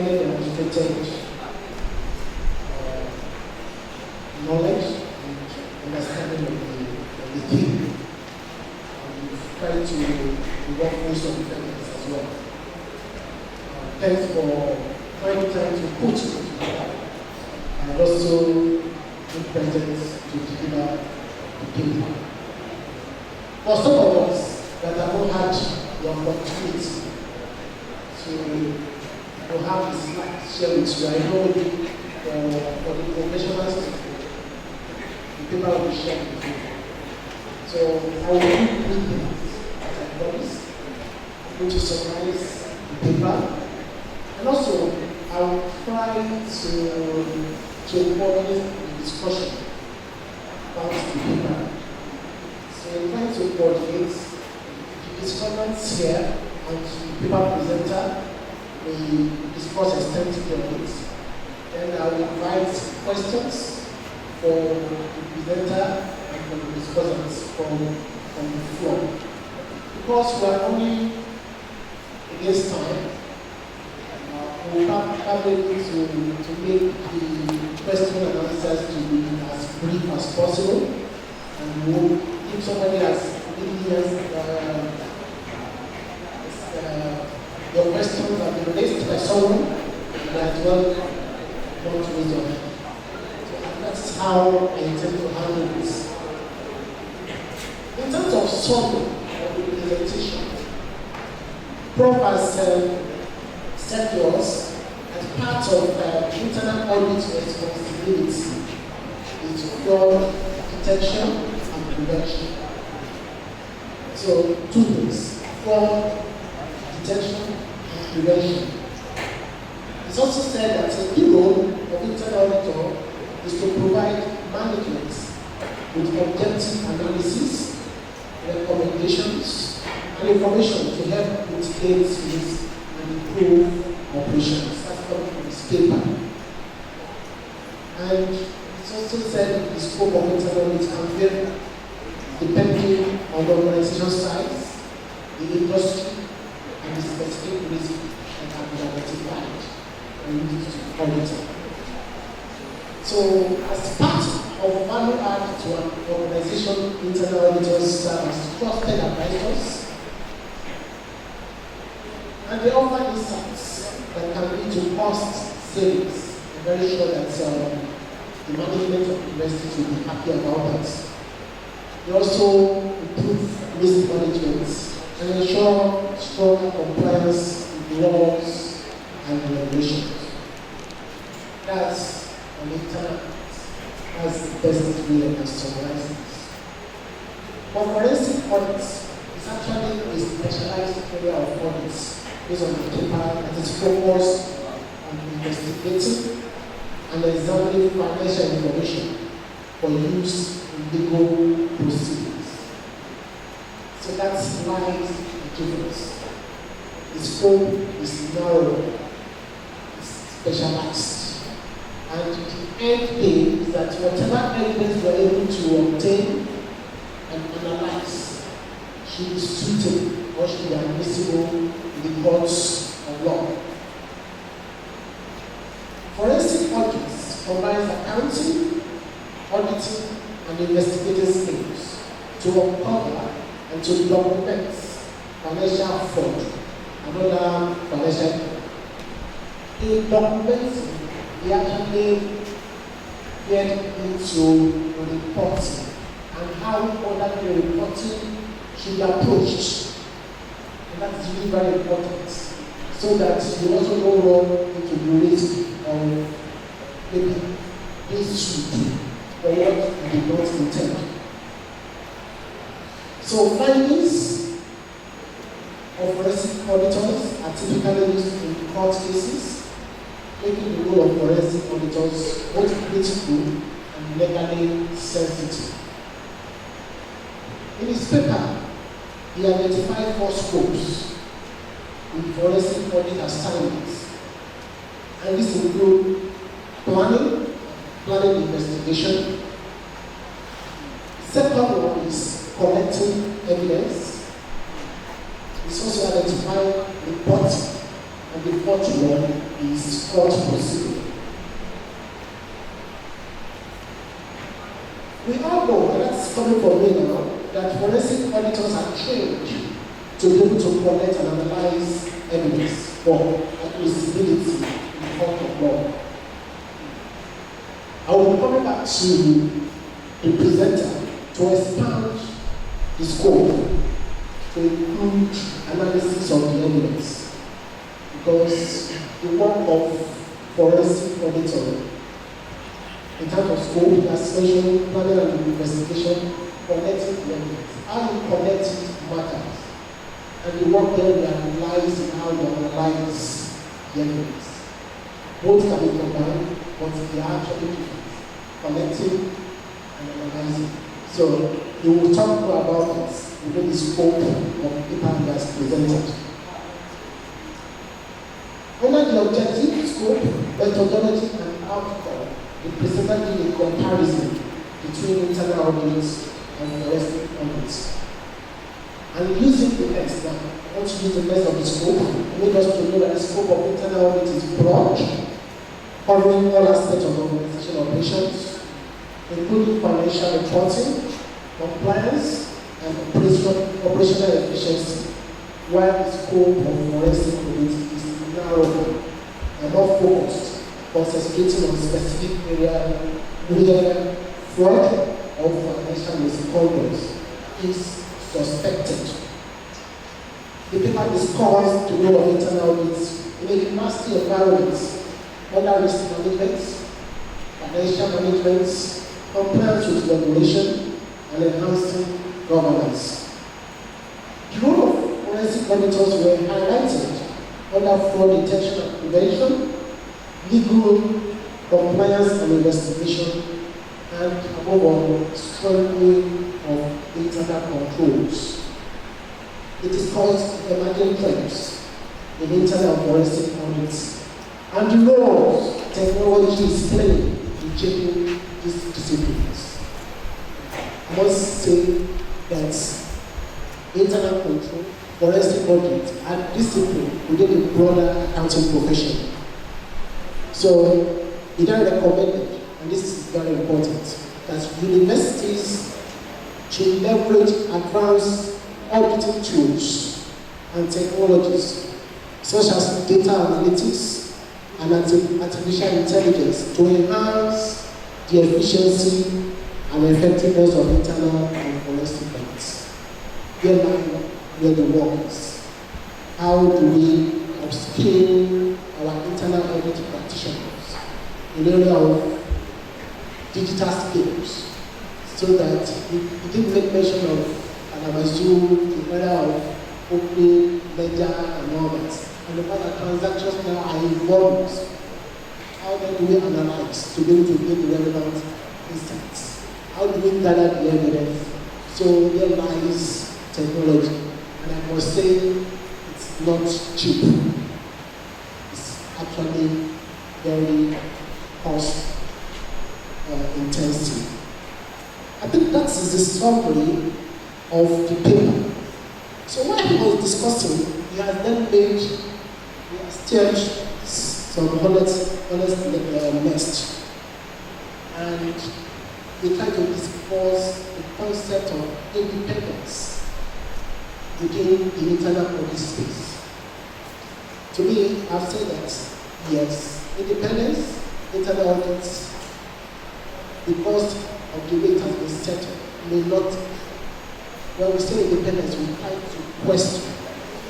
highly demonstrated knowledge and understanding of the theme. And we've tried to work with some defendants as well. Thanks for finding time to put it together and also be present to deliver the paper. For some of us that have not had the opportunity to have this slide share with you, I know for the professionals, the paper will be shared with you. So I will keep reading as I promise. I'm going to summarize the paper. And also, I will try to coordinate the discussion about the paper. So I'm trying to coordinate the comments here and the paper presenter. We discuss extensively on it. Then I will invite questions for the presenter and for the discussants from the floor. Because we are only against time, we are able to make the question and answers to be as brief as possible. And we'll, if somebody has your questions have been raised by someone, that well want to raise your hand. So that's how I intend to handle this. In terms of summary of the presentation, Prof has said to us as part of internal audit responsibility is fraud detection and prevention. So two things: fraud detection and prevention. It's also said that the key role of internal auditor is to provide management with objective analysis, recommendations, and information to help mitigate risks and improve operations. That's from this paper. And it's also said the scope of internal audit can vary depending on the organization size, the industry, and the specific risk that have been identified and used to audit. So, as part of value add to an organization, internal auditors serve as trusted advisors, and they offer insights that can lead to cost savings. I'm very sure that the management of universities will be happy about that. They also improve risk management and ensure strong compliance with laws and regulations. That's on internal. That's the best way I can summarize this. But forensic audits is actually a specialized area of audits based on the paper that is focused on investigating and examining financial information for use in legal proceedings. So that's why the difference. The scope is narrow, it's specialized, and the end game is that whatever evidence we are able to obtain and analyze should be suitable or should be admissible in the courts of law. Forensic audits combines accounting, auditing, and investigative skills to uncover and to document financial fraud and other financial fraud. In documenting, we actually get into reporting and how other reporting should be approached. And that is really very important, so that you also don't run into the risk of maybe being sued for what you did not intend. So findings of forensic auditors are typically used in court cases, making the role of forensic auditors both critical and legally sensitive. In his paper, he identified 4 scopes in forensic audit assignments, and these include planning investigation. Second one is collecting evidence. It's also identifying reporting And the fourth one is court procedure. We all know, and that's coming from me now, that forensic auditors are trained to be able to collect and analyze evidence for admissibility in the court of law. I will be coming back to the presenter to expand the scope to include analysis of the evidence, because the work of forensic auditor in terms of scope, assessment, planning and investigation, collecting the evidence, how you collect it matters, and the work there we analyze and how you analyze the evidence. Both can be combined, but they are actually different, collecting and analyzing. So we will talk more about this within the scope of the paper that's presented. Under the objective, scope, methodology, and outcome, the presenter did a comparison between internal audits and forensic audits. And using the next now, I want to use the next of the scope, make us to know that the scope of internal audit is broad, covering all aspects of organization operations, including financial reporting, compliance, and operational efficiency, while the scope of forensic audit is narrower and more focused, concentrating on specific area where fraud or financial misconduct is suspected. The paper discusses the role of internal audits in a university environment under risk management, financial management, compliance with regulation, and enhancing governance. The role of forensic auditors were highlighted under fraud detection and prevention, legal compliance and investigation, and above all, strengthening of internal controls. It is called emerging trends in internal forensic audits, and the roles technology is playing in shaping these disciplines. I must say that internal control, forensic audit, and discipline within the broader accounting profession. So, it is recommended, and this is very important, that universities should leverage advanced auditing tools and technologies such as data analytics and artificial intelligence to enhance the efficiency and effectiveness of internal and forensic audits. Here lies where the work is. How do we upskill our internal audit practitioners in the area of digital skills, so that we didn't make mention of the area of opening ledger and all that, and the fact that transactions now are involved. How then do we analyze to be able to get the relevant insights? How do we gather the evidence? So there lies technology, and I must say it's not cheap. It's actually very cost intensive. I think that is the summary of the paper. So while he was discussing, he has then he has steered some honest nest, and we try to discuss the concept of independence within the internal audit space. To me, I've said that yes, independence, internal audits, because of the way it has been set up, may not, when we say independence, we try to question.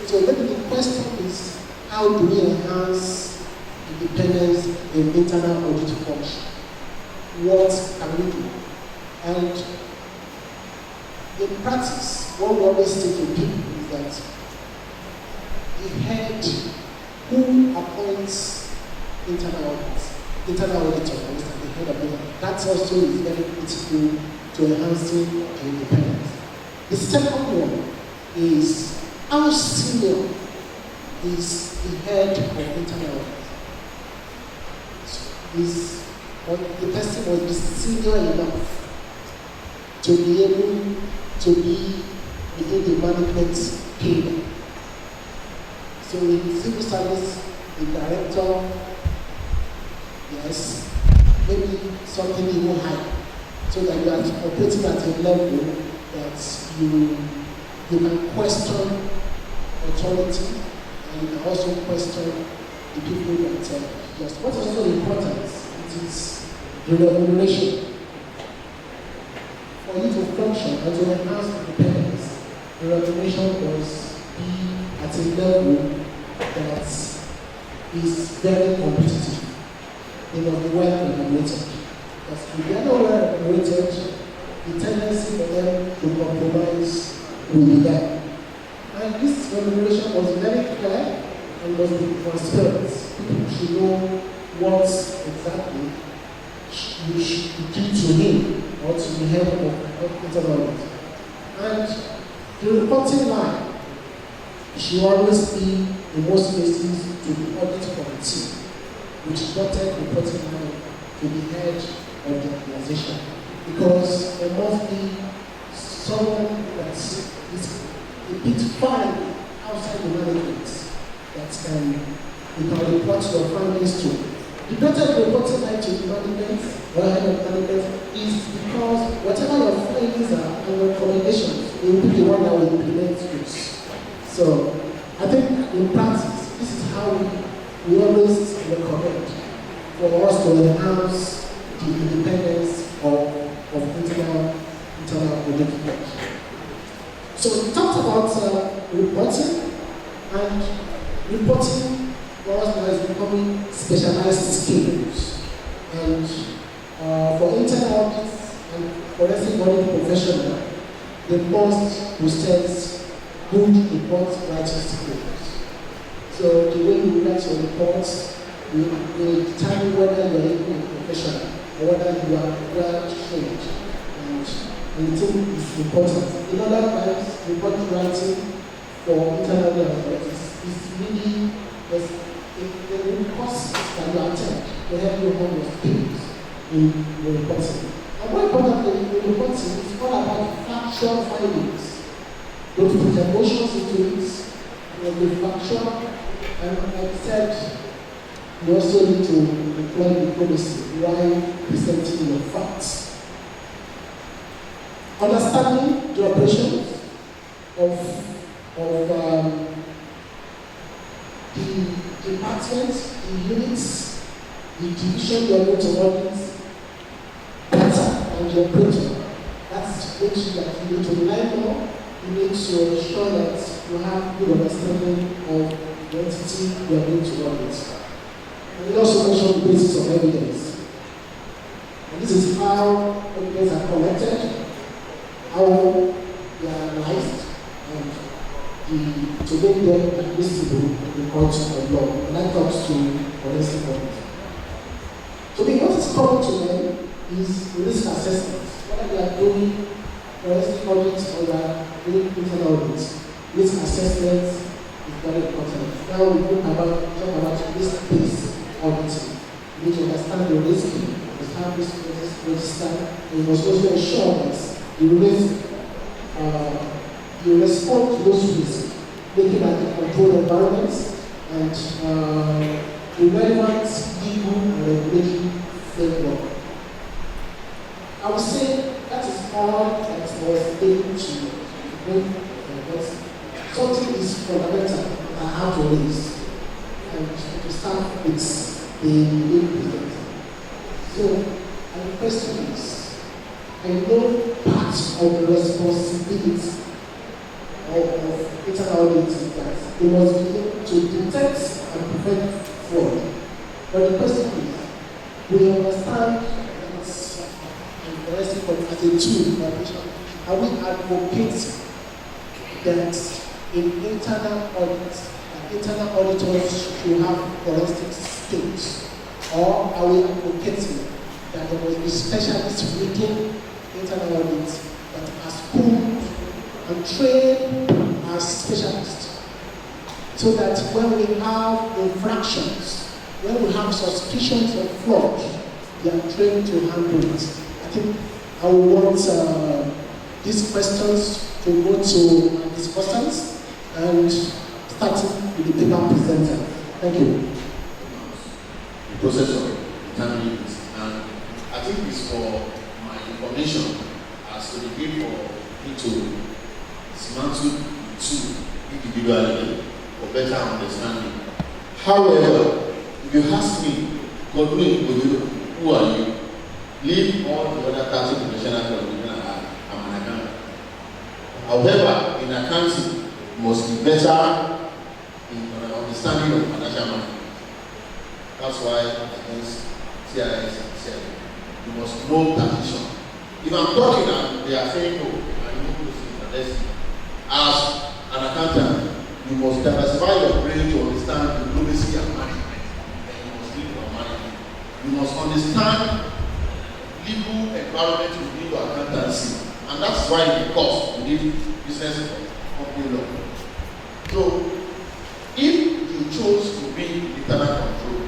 So maybe the question is, how do we enhance independence in internal audit function? What can we do? And in practice, what we always say to people is that the head who appoints internal auditor, for instance, the head of it, that also is very critical to enhancing independence. The second one is, how senior is the head of internal audit? The person must be senior enough to be able to be within the management pillar. So in civil service, a director, yes, maybe something even higher, so that you are operating at a level that you can question authority, and you can also question the people that just. What is also important, it is the remuneration. For you to function and to enhance independence, the remuneration must be at a level that is very competitive. They must be well remunerated. Because if they are not well remunerated, the tendency for them to compromise will be there. And this remuneration was very clear and must be transparent. People should know what exactly you should do to him or to the help of internal audit. And the reporting line should always be, in most cases, to the audit committee, which dotted reporting line to the head of the organization. Because there must be someone that is a bit far outside the management that you can report your findings to. The better reporting line to the management or head of management is because whatever your findings are and your recommendations, they will be the one that will implement this. So I think in practice, this is how we always recommend for us to enhance the independence of internal audit work. So we talked about reporting, and reporting for us now is becoming specialized skills. And for internal audits and forensic audit professional, they must possess good report writing skills. So the way you write your reports will determine whether you are even a professional or whether you are well trained. And the thing is important. In other times, report writing for internal audit is really the course that you attend to help you hone your skills in the reporting. And more importantly, the reporting is all about factual findings. Don't put emotions into it, the factual, and like I said, you also need to employ diplomacy while presenting your facts. Understanding the operations of the departments, the units, the division you are going to audit better than the operator. That's makes you that you need to learn more. You need to ensure that you have good understanding of the entity you are going to audit. And you also mention the basis of evidence. And this is how evidence are collected, how they are analyzed, and to make them admissible in the court of law. And that comes to forensic audit. So what is common to them is risk assessment. Whether they are doing forensic audits or they are doing internal audits, risk assessment is very important. Now we talk about risk-based auditing. You need to understand the risk, understand risk register, and you must also ensure that you respond to those risks, looking at the controlled environments and the relevant legal and regulatory framework. I would say that is all that was able to bring, but something is fundamental I have to raise, and to start with the legal. So, the question is, I know part of the responsibility of internal audit is that they must be able to detect and prevent fraud. But the question is, we understand that forensic audit as a tool in operation. Are we advocating that in internal audits, internal auditors should have forensic skills? Or are we advocating that there will be specialists within internal audits that are schooled and trained as specialists, so that when we have infractions, when we have suspicions of fraud, they are trained to handle it? I think I would want these questions to go to discussants, and starting with the paper presenter. Thank you. the process of determining this. And I think it's for my information as to the way for me to dismantle the two individually for better understanding. However, if you ask me, Godwin, who are you? Leave all the other 30 professionals from the I'm an accountant. However, in accounting, you must be better in understanding of financial management. That's why against CIS and CIS, you must know transition. If I'm talking and they are saying no, I know those things, let's see. As an accountant, you must diversify your brain to understand the diplomacy and management. And you must live your management. You must understand legal environment within your accountancy. And that's why the course you need business company law. So if you chose to be internal control,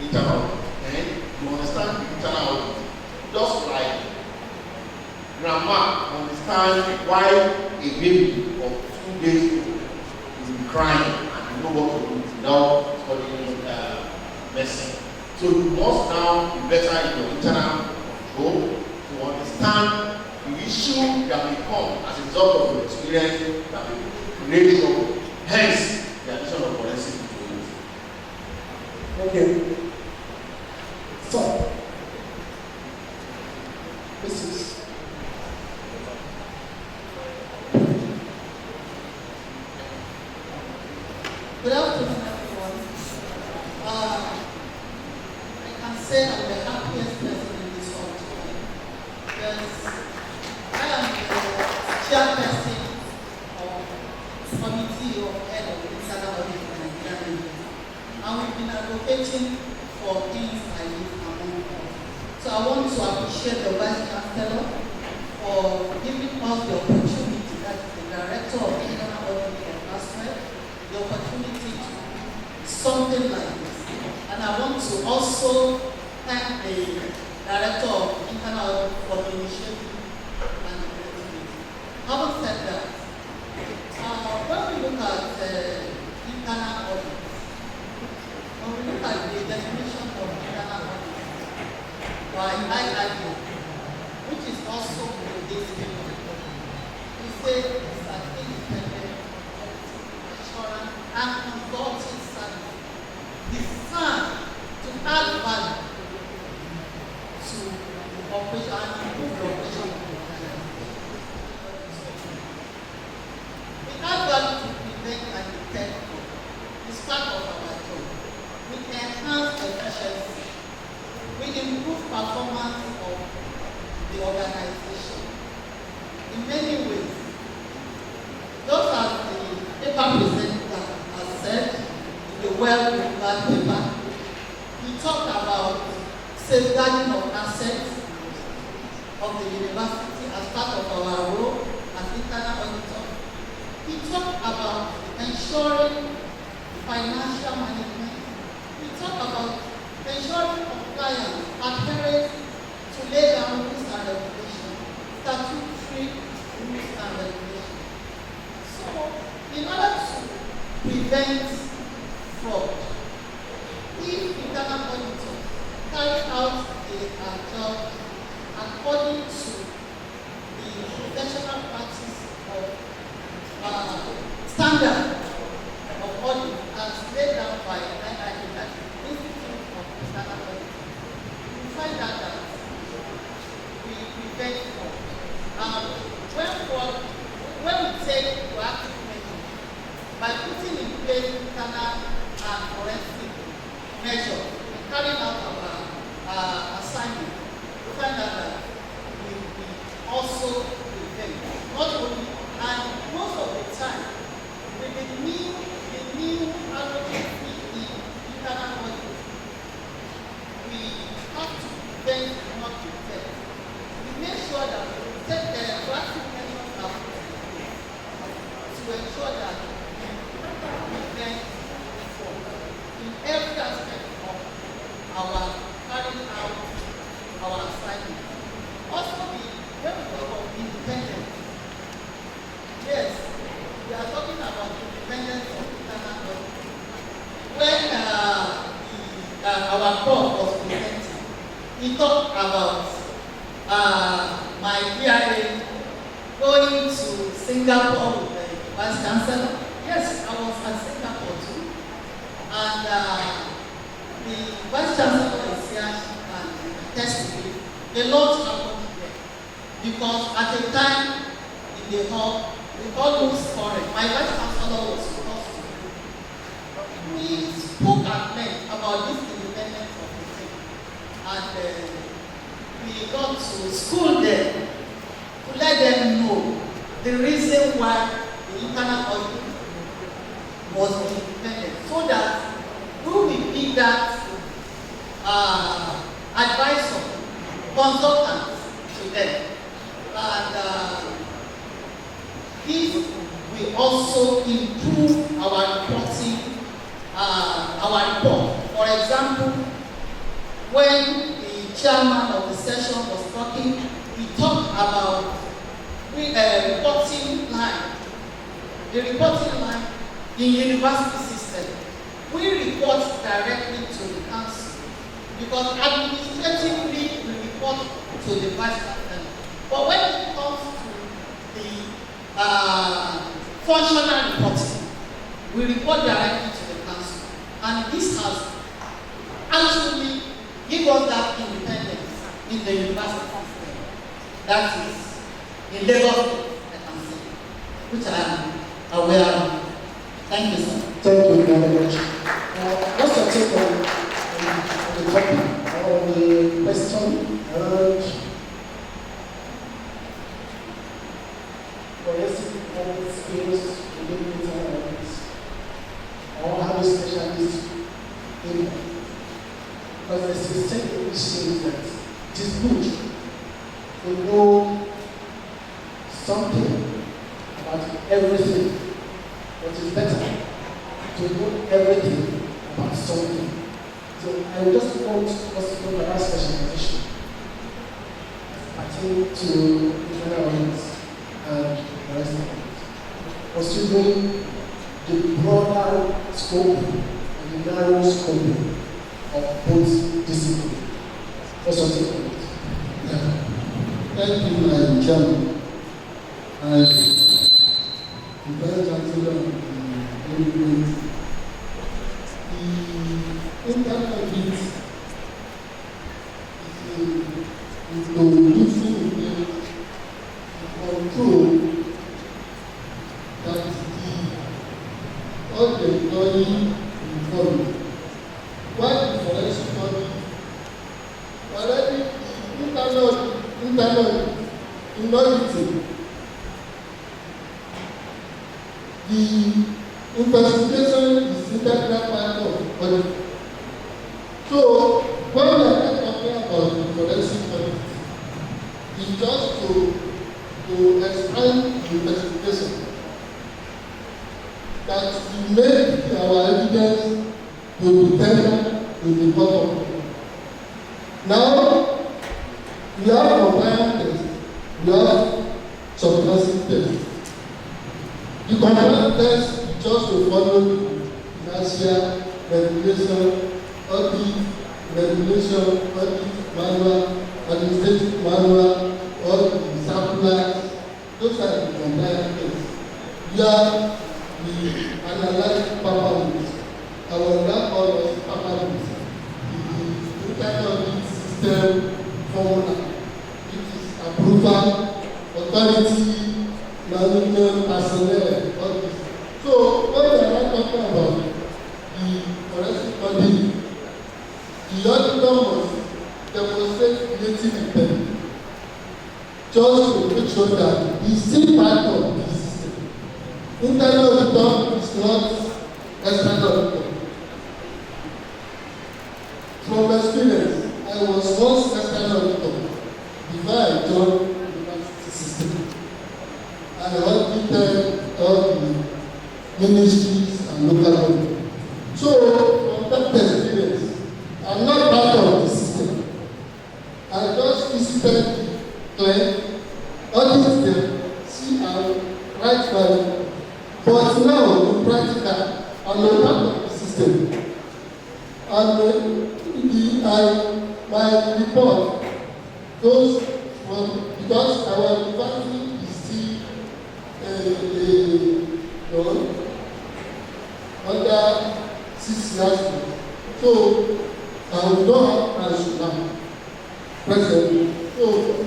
internal, and you understand the internal audit, just like grandma understand why a baby of 2 days old is crying and you know what to do without studying medicine. So you must now be better in your internal control to understand the issue that may come as a result of your experience that may create trouble. Hence, the addition of forensic intelligence. Okay. So, this is good afternoon, everyone. I can say I'm the happiest person in this world today because I am the chairperson of committee of head of the internal audit for Nigeria. And we've been advocating for things like this among us. So I want to appreciate the Vice Chancellor for giving us the opportunity, that is the Director of Internal Audit of Naswell, the opportunity to do something like this. And I want to also thank the Director of Internal Audit for the initiative and the creativity. Having said that, when we look at internal audit, when we look at the definition of internal audit by IIU, which is also the discipline, we say it's an independent, assurance, and consulting service designed to add value to the operation and improve the operation of the organization. We add value to prevent and detect fraud. It's part of our job. We enhance efficiency. We improve performance of the organization in many ways. Just as the paper presenter has said in the well-prepared paper, we talked about safeguarding of assets of the university as part of our role as internal auditor. We talked about ensuring financial management. We talked about ensuring compliance, adherence to lay down rules and regulations, statutory rules and regulations. So, in order to prevent fraud, if internal auditors carry out their job according to the professional practice of standard of audit as laid down by IIU, that is Institute of Internal Audit, we find out that we prevent fraud. When we take proactive measures by putting in place internal and forensic measures, carrying out our assignment, we find out that we also prevent, not only, and most of the time, with the new advocacy in internal audit, we have to prevent, not protect. We make sure that we take the proactive measures to ensure that we prevent fraud in every aspect of our carrying out our assignment. Also, when we talk about independence, yes, we are talking about independence of internal audit. When the our prof was presenting, he talked about my PRA going to Singapore with the Vice Chancellor. Yes, I was at Singapore too. And the Vice Chancellor is here and tested me. A lot happened there. Because at the time in the hall, we almost quarreled. My Vice Chancellor was supposed to. We spoke at length about this independence of the thing. And we got to school them to let them know the reason why the internal audit was independent, so that we will be that advisor, consultant to them. And this will also improve our reporting, our report. For example, when the chairman of the session was talking, we talked about reporting line. The reporting line in university system, we report directly to the council because administratively we report to the vice chancellor. But when it comes to the functional reporting, we report directly to the council, and this has actually given us that independence in the university system. That is in Lagos, I can say, which I am aware of. Thank you, sir. Thank you very much. What's your take on the topic, on the question around forensic audit skills within internal audits, or how the specialists in? Because there's a statement which says that it is good to know something about everything, but it's better to know everything about something. So I just want us to know about specialization pertaining to internal audits and the rest of it, considering the broader scope and the narrow scope of both disciplines. What's your take on it? Thank you, Madam Chairman. And the Vice Chancellor of the Directorate, the internal audit is using the control that all the employees involved. While the forensic audit already internal in auditing, the investigation is integral part of audit. So when we are not talking about the forensic audit, it's just to expand the investigation that we make our evidence to be tendered to the court of law. Now we have compliance tests, we have subversive tests. The compliance test is just to follow the financial regulation, audit, manual, administrative manual, or the circulars. Those are the compliance tests. Here we analyze performance. I will not call us performance. The internal audit system formula, which is approval, authority, management, personnel, all this. So when we are not talking about the forensic audit, the auditor must demonstrate native intent just to make sure that he is still part of the system. Internal auditor is not external auditor. From experience, I was once external auditor before I joined the university system. I audited all the ministries and local government. So from that experience, I'm not part of the system. I just visited the client, audit them, see how right value. But now, in practical, I'm not part of the system. And my report goes from, because our university is still under 6 years. So I will not have plans now, presently. So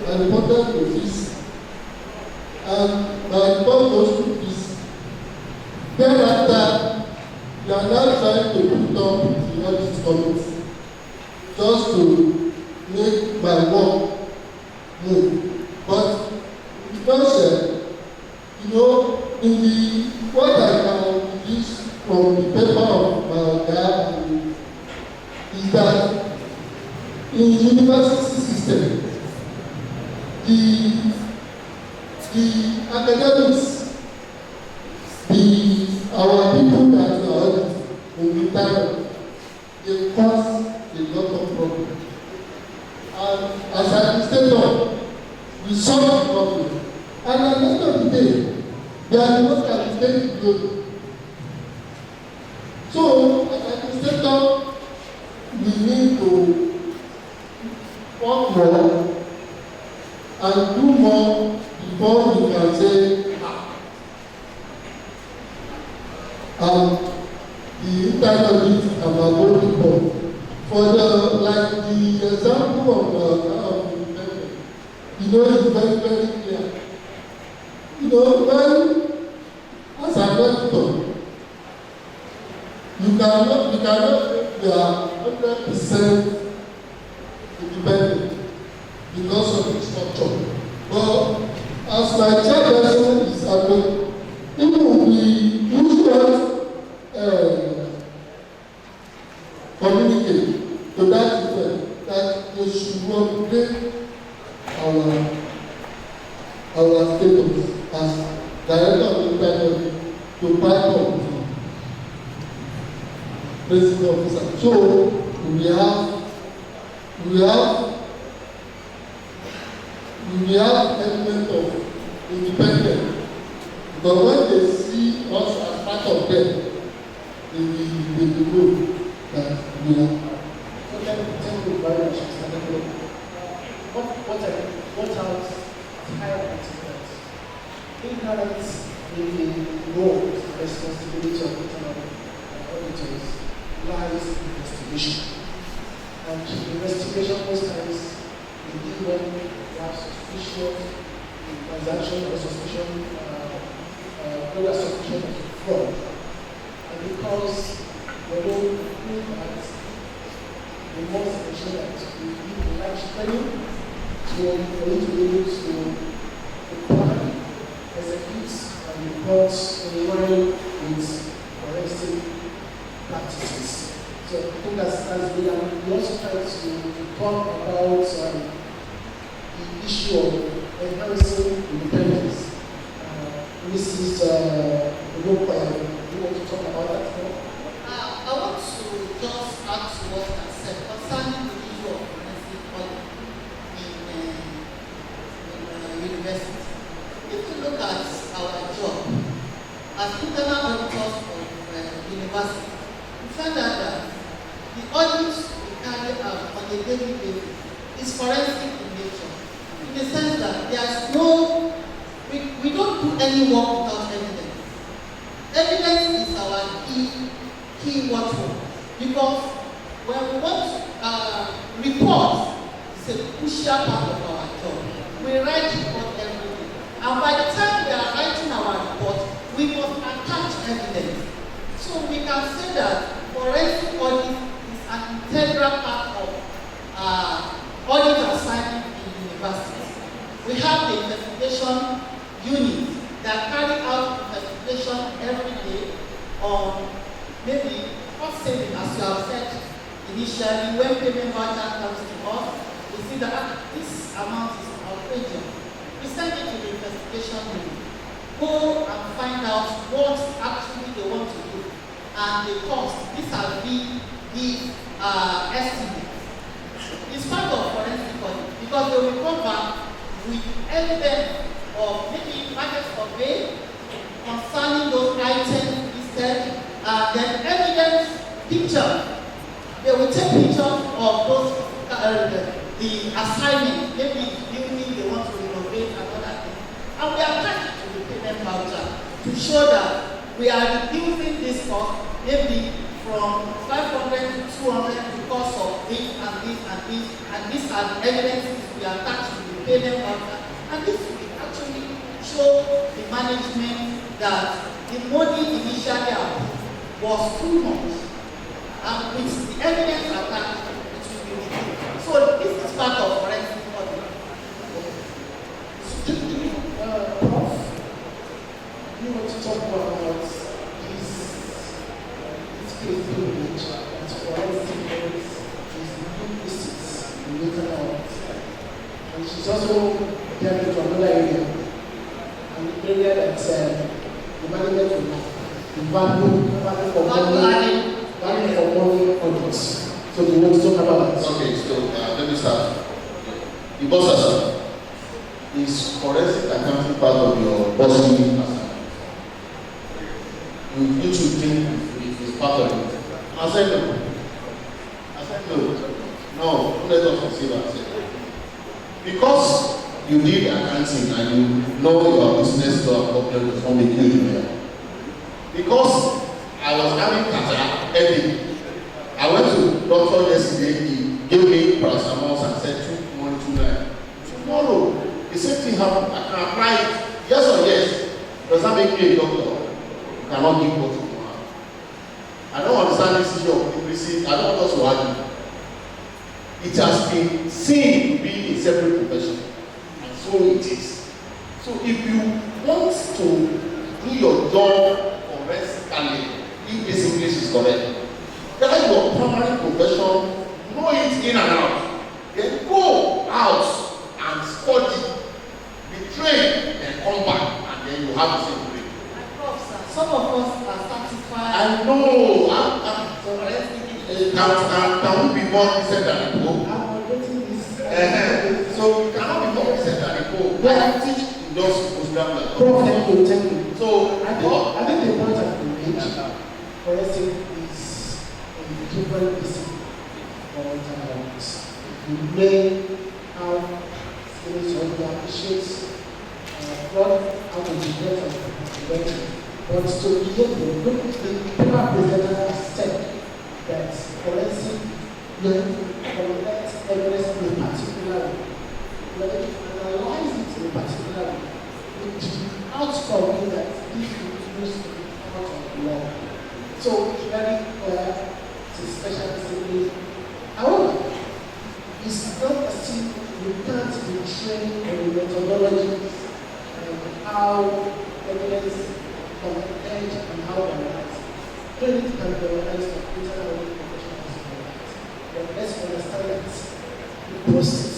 I reported to this, and my report goes to this. Thereafter, we are now trying to put up the audit committee just to make my work move. But because, in the what I can deduce from the paper of my guy is that in the university system, the academics, our people that are audited in the time, they cause a lot of problems. And as administrator, we solve the problem. And at the end of the day, they are the ones that take the glory. So, as administrator, we need to work more and do more before we can say, the internal audit and our report. For the example of it's very, very clear. When as an auditor, you cannot be 100% independent because of the structure. But as my chairperson is aware, even we usually communicate to that effect that they should upgrade our status as director of internal to part of the president officer. So we have element of independence, but when they see us as part of them, they will know that we are. So thank you very much, Mr. Nekolo. What else highlights that inherent in the role and responsibility of internal auditors lies in investigation. And investigation most times, indeed when we have suspicion in transaction or suspicion, whether suspicion of fraud. And because we don't think that the most essential that we need large training for you to be able to apply, execute, and report in line with forensic practices. So I think that's good. And we also try to talk about the issue of enhancing independence. This is you want to talk about that? I want to just add to what I said concerning the issue of forensic audit in university. If you look at our job as internal auditors of university, we find out that the audits we carry out on a daily basis is forensic in nature, in the sense that there's no, we don't do any work without evidence. Evidence is our key watchword, because when we want reports, it's a crucial part of our job. We write report every day, and by the time we are writing our report, we must attach evidence. So we can say that forensic audit is an integral part of audit assignment in universities. We have the investigation unit that carry out investigation every day on maybe cost saving, as you have said initially. When payment voucher comes to us, we see that this amount is outrageous. We send it to the investigation unit, go and find out what actually they want to do and the cost. These are the estimates. It's part of forensic audit because they will come back with evidence of maybe market survey concerning those items listed, then evidence picture. They will take pictures of those the assignment, maybe building they want to renovate and other things, and we attach it to the payment voucher to show that we are reducing this cost, maybe from 500 to 200 because of this and this and this, and these are evidences we attach to the payment voucher, and this will actually show the management that the money initially approved was too much, and with the evidence attached, it will be reviewed. So this is part of forensic audit. Prof, you want to talk about this case privilege that forensic audit is linguistics in later audit, and she's also getting to another area, an area that the management will have. The value for money audits. So we want to talk about that. Okay, so let me start. The boss is forensic accounting part of your bossing assignment. You need to think if it's part of it. I said no. No, don't let us conceive ourselves. Because you did accounting and you know your business to have problem from the huge. Because I was having kata headache. I went to doctor yesterday, he gave me paracetamol and said 2.29. Tomorrow, the same thing happened. I can apply it, yes or yes. Does that make me a doctor? You cannot give both tomorrow. I don't understand this issue of increasing. I don't want us to argue. It has been seen to be a separate profession, and so it is. So if you want to do your job forensically, if this English is correct, that your primary profession, know it in and out, then go out and study, be trained, and come back, and then you have the same grade. Some of us are satisfied. I know. Can we be more decent than the Pope? I'm getting this. So you cannot be more decent than the Pope. I teach in those program like Prof, thank you. So I think the point of the page, forensic is a different discipline for internals. You may have skills of the appreciates what how to develop and prevent. But to be able to look at the paper presenter said that forensic learn collect evidence in a particular way. Analyze it in a particular way. The outcome is that this is used to be out of law. So it's very clear to special discipline. However, it's not as if you can't be trained on the methodologies and how evidence collected and how analyzed. Credit can be analyzed for internal audit professionals. But let's understand that the process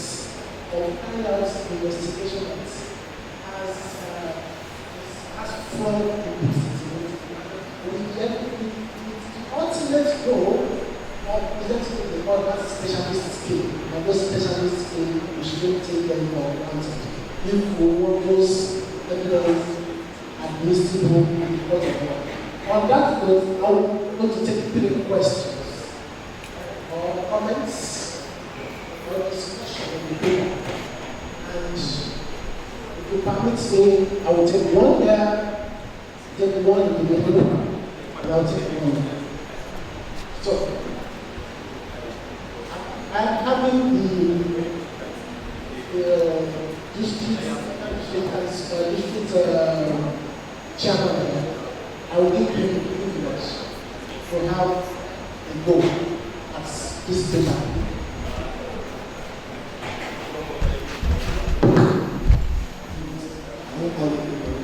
of carrying out investigation has flawed implicitly. The ultimate goal of presenting the other specialist skill, and those specialist skills we shouldn't take them for granted. If we want those evidence admissible because of law. On that note, I would want to take 3 questions or comments or discussion on the paper. And if you permit me, I will take one there, take one in the middle, and I'll take one. So, I'm having the district chairman. I will give him the privilege to have a go at this paper.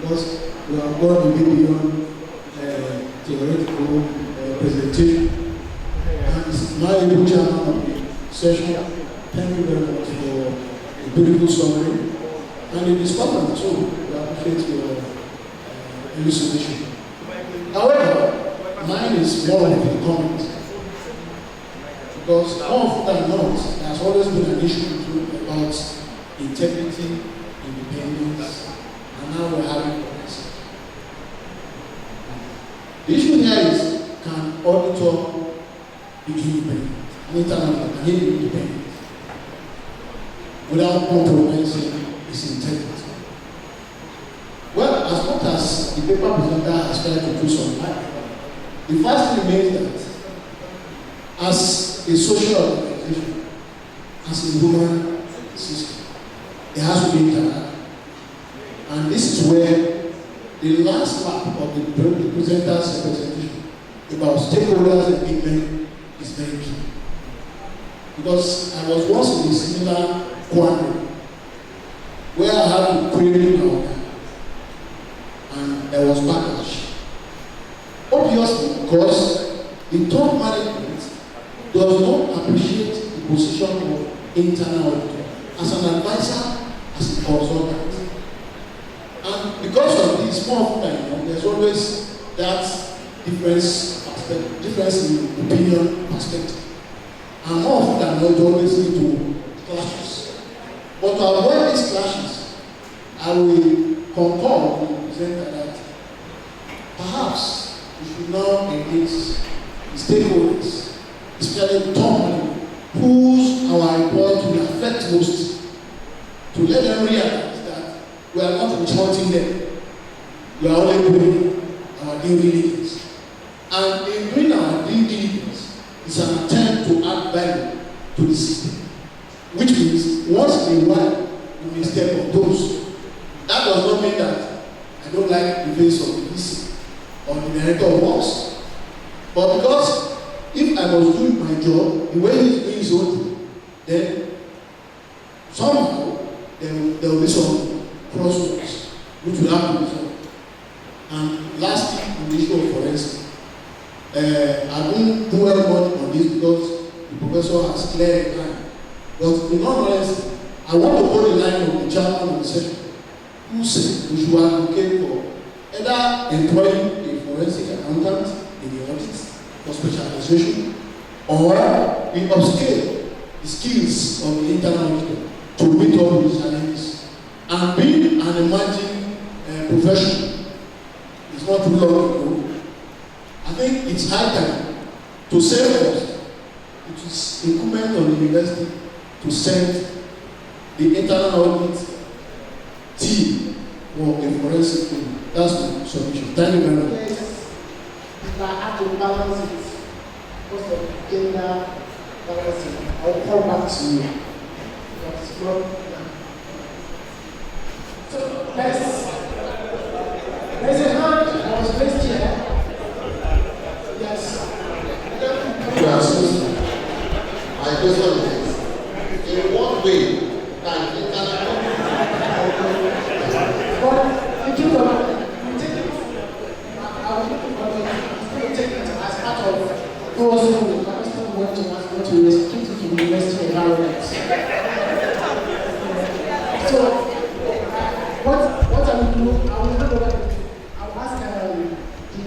Because we are going to be beyond theoretical presentation. And it's my able chairman of the session. Thank you very much for a beautiful summary. And in this comment too, we appreciate your elucidation. However, mine is more like a comment. Because more often than not, there has always been an issue about integrity, independence, and now we're having progress. The issue here is, can auditor be independent? an internal audit can be independent without compromising its integrity. Well, as much as the paper presenter has tried to put some light, the fact remains that as a social organization, as a human system, it has to be interact. And this is where the last part of the presenter's representation about stakeholders engagement is very key. Because I was once in a similar quandary where I had to query my order and there was backlash. Obviously, because the top management does not appreciate the position of internal auditor as an advisor, as a consultant. And because of this, more often than not, there's always that difference in opinion perspective. And more often than not, it always lead to clashes. But to avoid these clashes, I will concur with the presenter that perhaps we should now engage the stakeholders, especially the top management, whose our employees will affect most, to let them realize that we are not insulting them. We are only doing our due diligence. And in doing our due diligence, it's an attempt to add value to the system. Which means, once in a while, we may step on toes. That does not mean that I don't like the face of the PC or the director of works. But because if I was doing my job the way he's doing his own thing, then somehow there will be some crossroads which will have to be solved. And lastly, on the issue of forensic, I won't dwell much on this because the professor has cleared the line. But in all honesty, I want to hold the line of the chairman of the session who said we should advocate for either employing a forensic accountant in the audit for specialization, or we upscale the skills of the internal auditor to meet all these challenges. And being an emerging profession is not too long ago. I think it's high time to save cost. It is incumbent on the university to send the internal audit team for a forensic team. That's the solution. Thank you very much. Yes, if I have to balance it, because of gender balancing, I will come back to you. That's not. So there's a hand that was raised here. Yes. My question is, in what way can internal But if you don't take it, I will take it as part of those who want to restrict it to the university environment. So, what I will do, I will ask the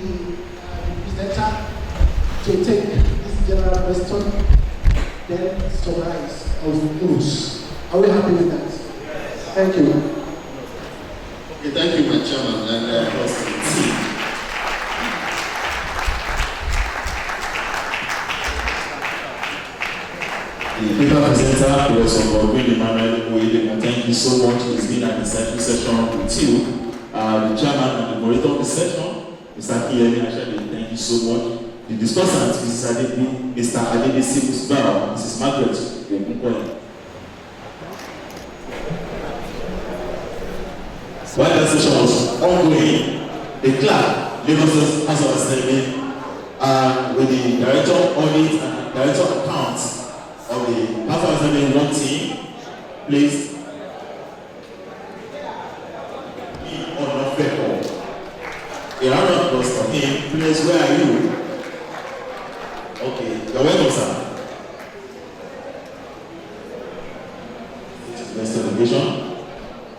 presenter to take this general question, then summarize of notes. Are we happy with that? Thank you. Okay, thank you, my chairman, and the paper presenter, Professor Godwin Emmanuel Oyedemo, thank you so much. It's been an insightful session with you. The chairman and the moderator of the session, Mr. Kiyemi Ashade, thank you so much. The discussants, Mr. Adebisi Musbao, Mrs. Margaret Ogunkoya. While the session was ongoing, the clerk, Lagos House of Assembly, with the Director of Audit and Director of Accounts of the House of Assembly one team, please. A round of applause for him. Please, where are you? Okay, you're welcome, sir. This is Minister of Education.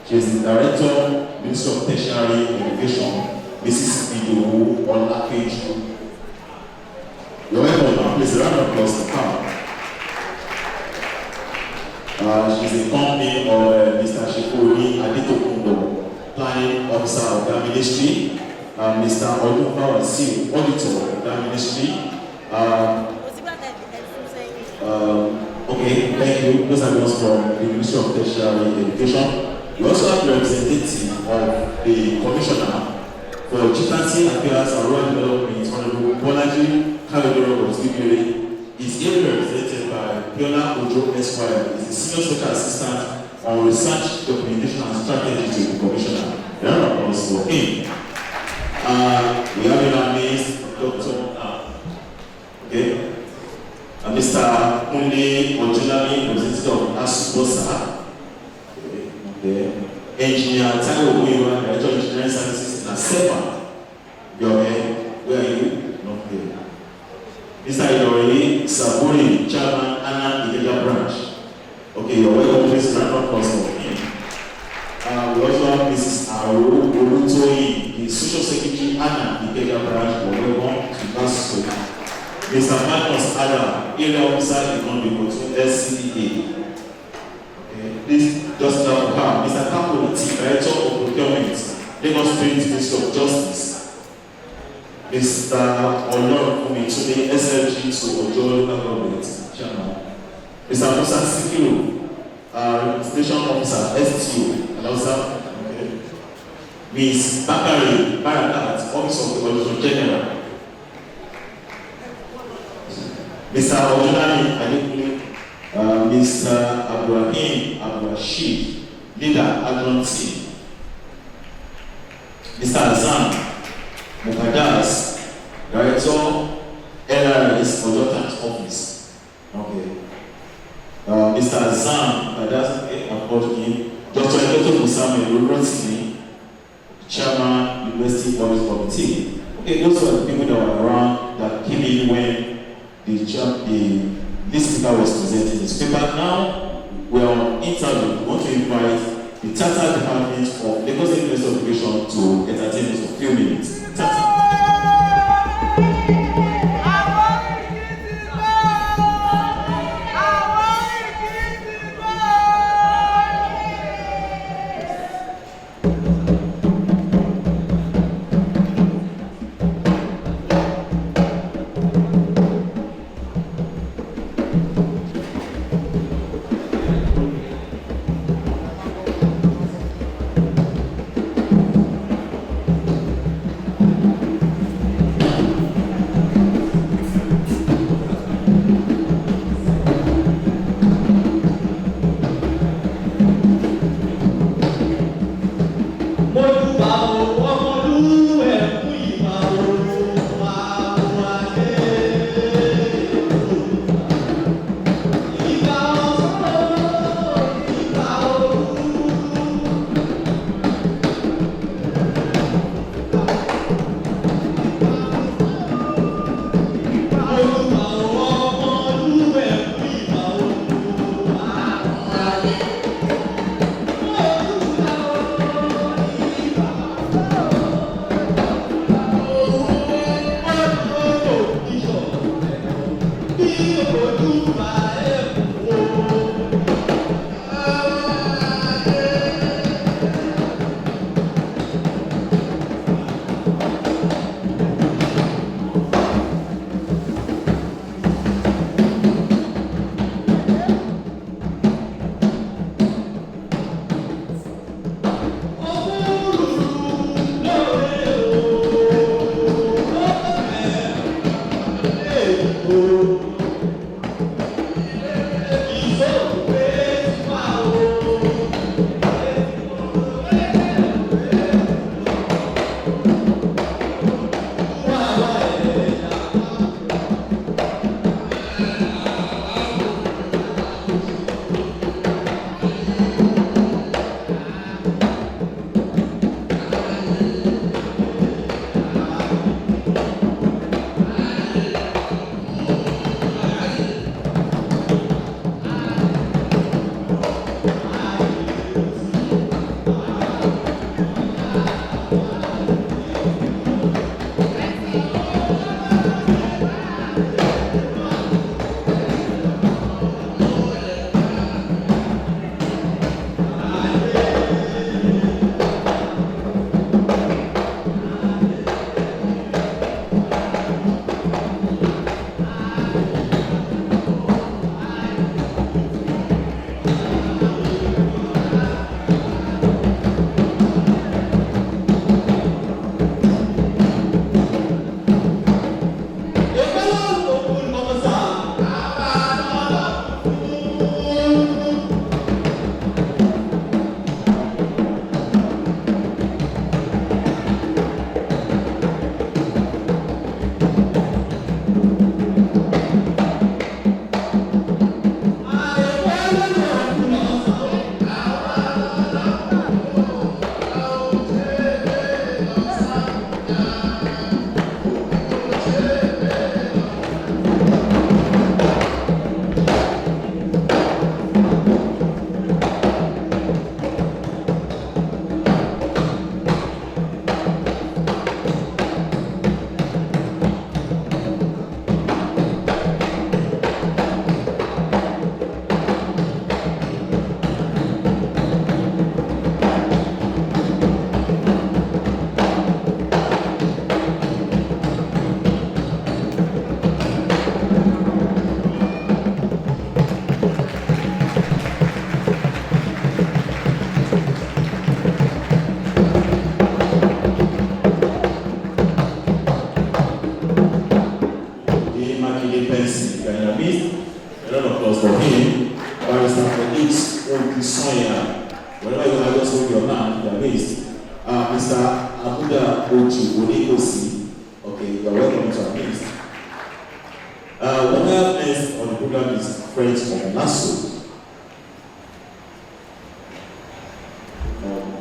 She is the Director, Minister of Tertiary Education, Mrs. Idowu Olakeju. You're welcome, ma'am. Please, a round of applause to her. She's a company of Mr. Shikori Adetokundo, Planning Officer of that ministry, Mr. Odunfawa Seal, Auditor of that ministry. Okay, thank you. Those are those from the Ministry of Tertiary Education. We also have the representative of the Commissioner for Chieftaincy Affairs and Rural Development, Honorable Bolaji Kalodoro Otigiri, is here represented by Fiona Ojo Esquire, is the Senior Special Assistant on Research, Documentation and Strategy to the Commissioner. There are applause for him. We have in our midst Dr. Okay. Mr. Kunle Ojulami, representative of ASUBOSA. Okay. Engineer Taiwo Muyiwa, Director of Engineering Services in ASEPA. Where are you? Not here. Mr. Idori Saburi, Chairman, Anna Ikeja Branch. Okay, you're welcome. Please round of applause for him. We also have Mrs. Aru Olutoyi, the Social Secretary, Anna Ikeja Branch. You're welcome to that. Mr. Marcus Adam, Area Officer Economic to SCDA. Please just now have Mr. Kapo, Director of Procurement, Lagos State Ministry of Justice. Mr. Olor Kumitude, SLG to Ojo Local Government, Chairman. Mr. Musa Sikiru, Representation Officer, STO, and also Ms. Bakari Barakat, Office of the Auditor General. Mr. Ojulani Adekule, Mr. Abraham Abdurashid, Leader Adron Team. Mr. Azam Mukadas, Director LRS Consultant Office. Okay. Mr. Azam Mukadas, Dr. Eketo Musame Rotini, Chairman, University Audit Committee. Okay, those were the people that were around that came in when this speaker was presenting his paper. Now we are on interview. We want to invite the Tata Department of Lagos State Ministry of Education to entertain us for a few minutes. Tata. threat of lasso.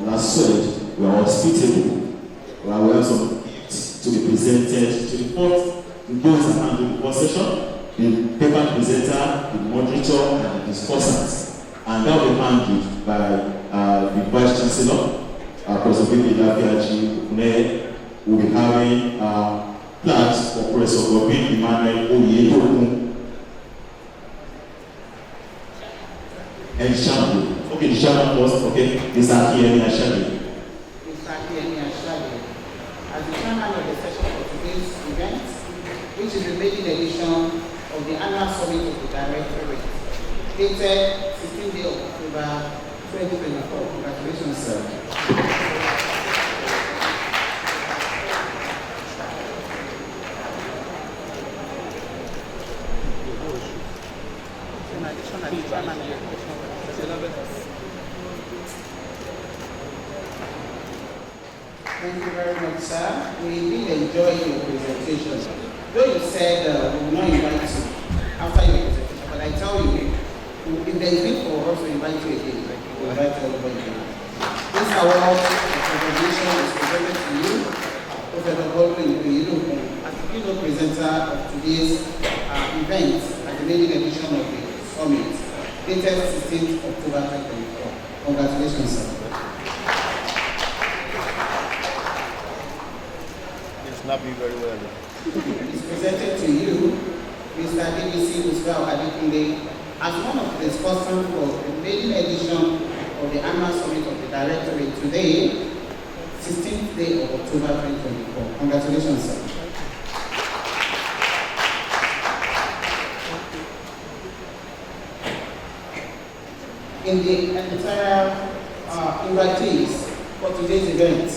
Lasso, we are hospitable. We are well some gifts to be presented to the court. Those that handle the court session, the paper presenter, the moderator, and the discussants. And that will be handled by the Vice Chancellor, Professor Lafiaji. Will be having plans for Professor Robin Emmanuel Oyedokun and Shambo. Okay, the Shambo first, okay, Mr. Akiyemi Ashade. Mr. Akiyemi Ashade, as the chairman of the session for today's event, which is the maiden edition of the annual summit of the Directorate, dated 16th day of October 2024. Congratulations, sir. Thank you very much, sir. We really enjoyed your presentation. Though you said we will not invite you after your presentation, but I tell you, if there is need for us to invite you again, we will invite you over again. This award of recognition is presented to you, Professor Godwin Oyedokun, as the keynote presenter of today's event at the maiden edition of the summit, dated 16th October 2024. Congratulations, sir. Not be very well. It's presented to you, Mr. DBC Musbao Adekunle, as one of the discussants for the maiden edition of the annual summit of the Directorate today, 16th day of October 2024. Congratulations, sir. In the entire invitees for today's event,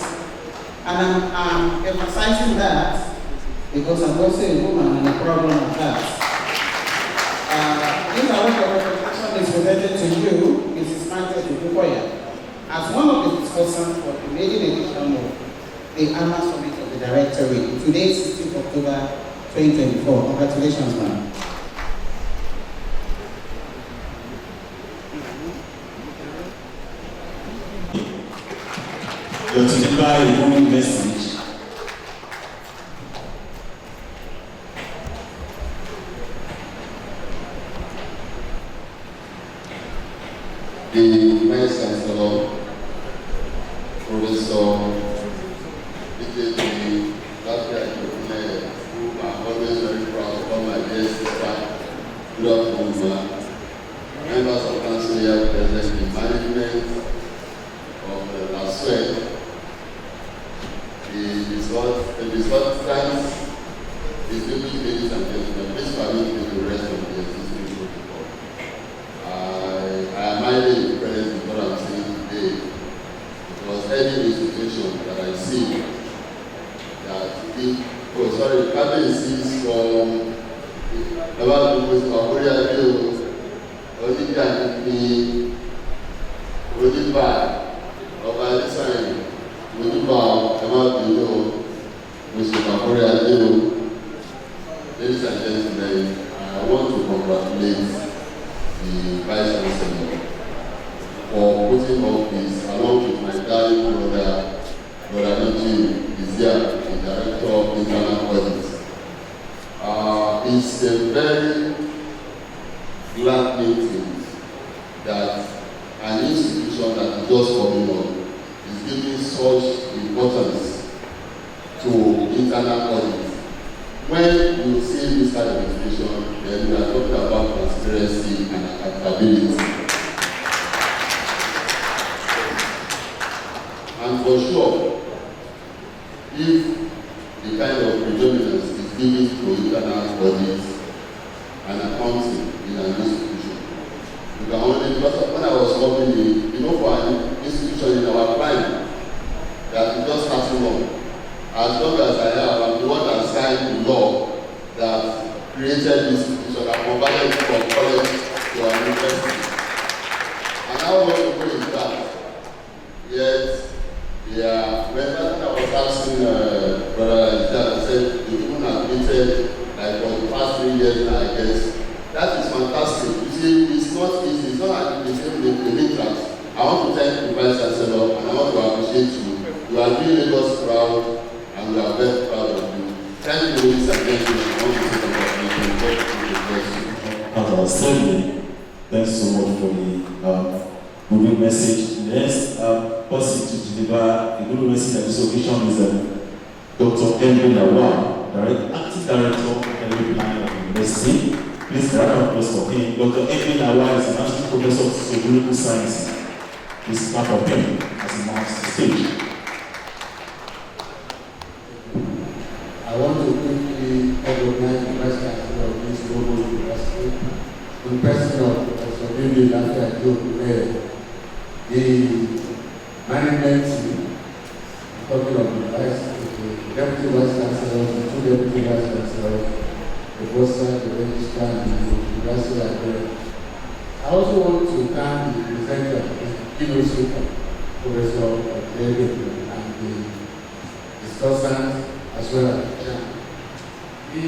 and I'm emphasizing that because I'm also a woman and a problem of that. This award of recognition is presented to you, Mrs. Margaret Odukoya, as one of the discussants for the maiden edition of the annual summit of the Directorate, today, 16th October 2024. Congratulations, ma'am. Your to deliver a warning message. The Vice Chancellor, Professor Lafiaji, who are always very proud of all my dear sister, good afternoon, members of council here present, the management of the LASUED, the discussants, distinguished ladies and gentlemen, please permit me to rest on the existing protocol. I am highly impressed with what I'm seeing today, because any institution that I see that Captain sees from about the most Korea Bill, Odiba, Ọba Alisayin, Odiba, Emma Bilo, Mr. Korea Bill. Ladies and gentlemen, I want to congratulate the Vice Chancellor for putting up this along with my darling brother Niji Izia, the Director of Internal Audit. It's a very glad meeting that an institution that is just coming up is giving such importance to internal audit. When you see this kind of information, then we are talking about transparency and accountability. And for sure, if the kind of predominance is given to internal audit and accounting in an institution, you can only, because when I was working in, for an institution in our client that is just starting on, as long as I have, I'm the one that signed the law that created this institution and provided it from college to our university. And how long ago is that? Yet, when I was asking Brother Isaac, I said, you even admitted, like for the past 3 years now, I guess, that is fantastic. You see presentation, I want to say congratulations to the As I was telling, thanks so much for the good message. The next person to deliver a good message at this occasion is Dr. Edwin Awal, Acting Director of Academic Planning of the University. Please round of applause for him. Dr. Edwin Awal is an Assistant Professor of Sociological Sciences. This is part of him as he mounts the stage. I want to quickly recognize the Vice Chancellor of this global university, in person of Professor David Lafayette, the management team, talking of the Deputy Vice Chancellor, the two Deputy Vice Chancellors, the Bursar, the Registrar, and the University Librarian. I also want to thank the presenter, Professor David, and the discussants, as well as the chairman. The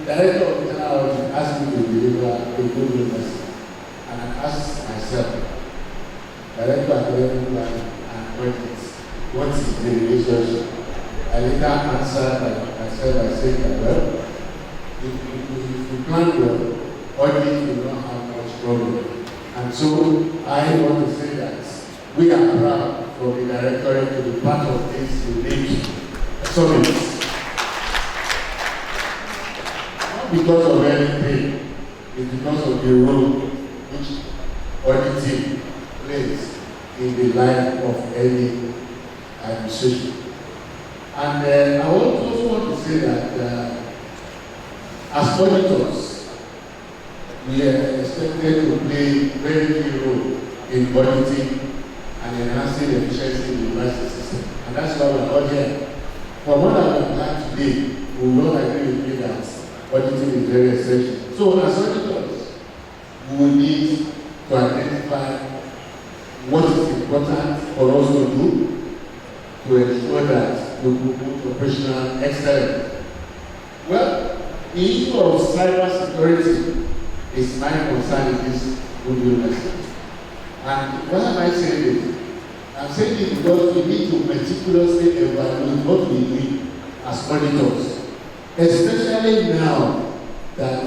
Director of the Audit asked me to deliver a good message, and I asked myself, Director of Academic Planning and Audit, what is the relationship? I later answered myself by saying that, well, if you plan well, audit will not have much problem. And so I want to say that we are proud for the Directorate to be part of this unique summit. Not because of anything, it's because of the role which auditing plays in the life of any administration. And I also want to say that as auditors, we are expected to play a very key role in auditing and enhancing efficiency in the university system. And that's why we're all here. From what I've learned today, we will not agree with me that auditing is very essential. So as auditors, we will need to identify what is important for us to do to ensure that we promote operational excellence. Well, the issue of cyber security is my concern in this good university. And why am I saying this? I'm saying it because we need to meticulously evaluate what we do as auditors, especially now that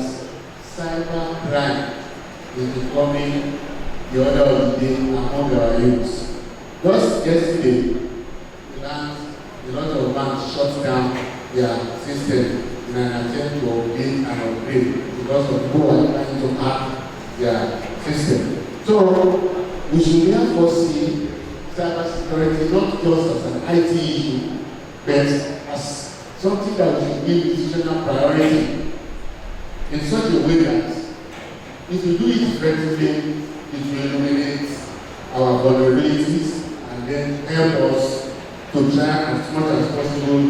cyber crime is becoming the order of the day among our youths. Just yesterday, we learned a lot of banks shut down their system in an attempt to update and upgrade because of who are trying to hack their system. So we should therefore see cybersecurity not just as an IT issue, but as something that we should give institutional priority in such a way that if we do it effectively, it will eliminate our vulnerabilities and then help us to try as much as possible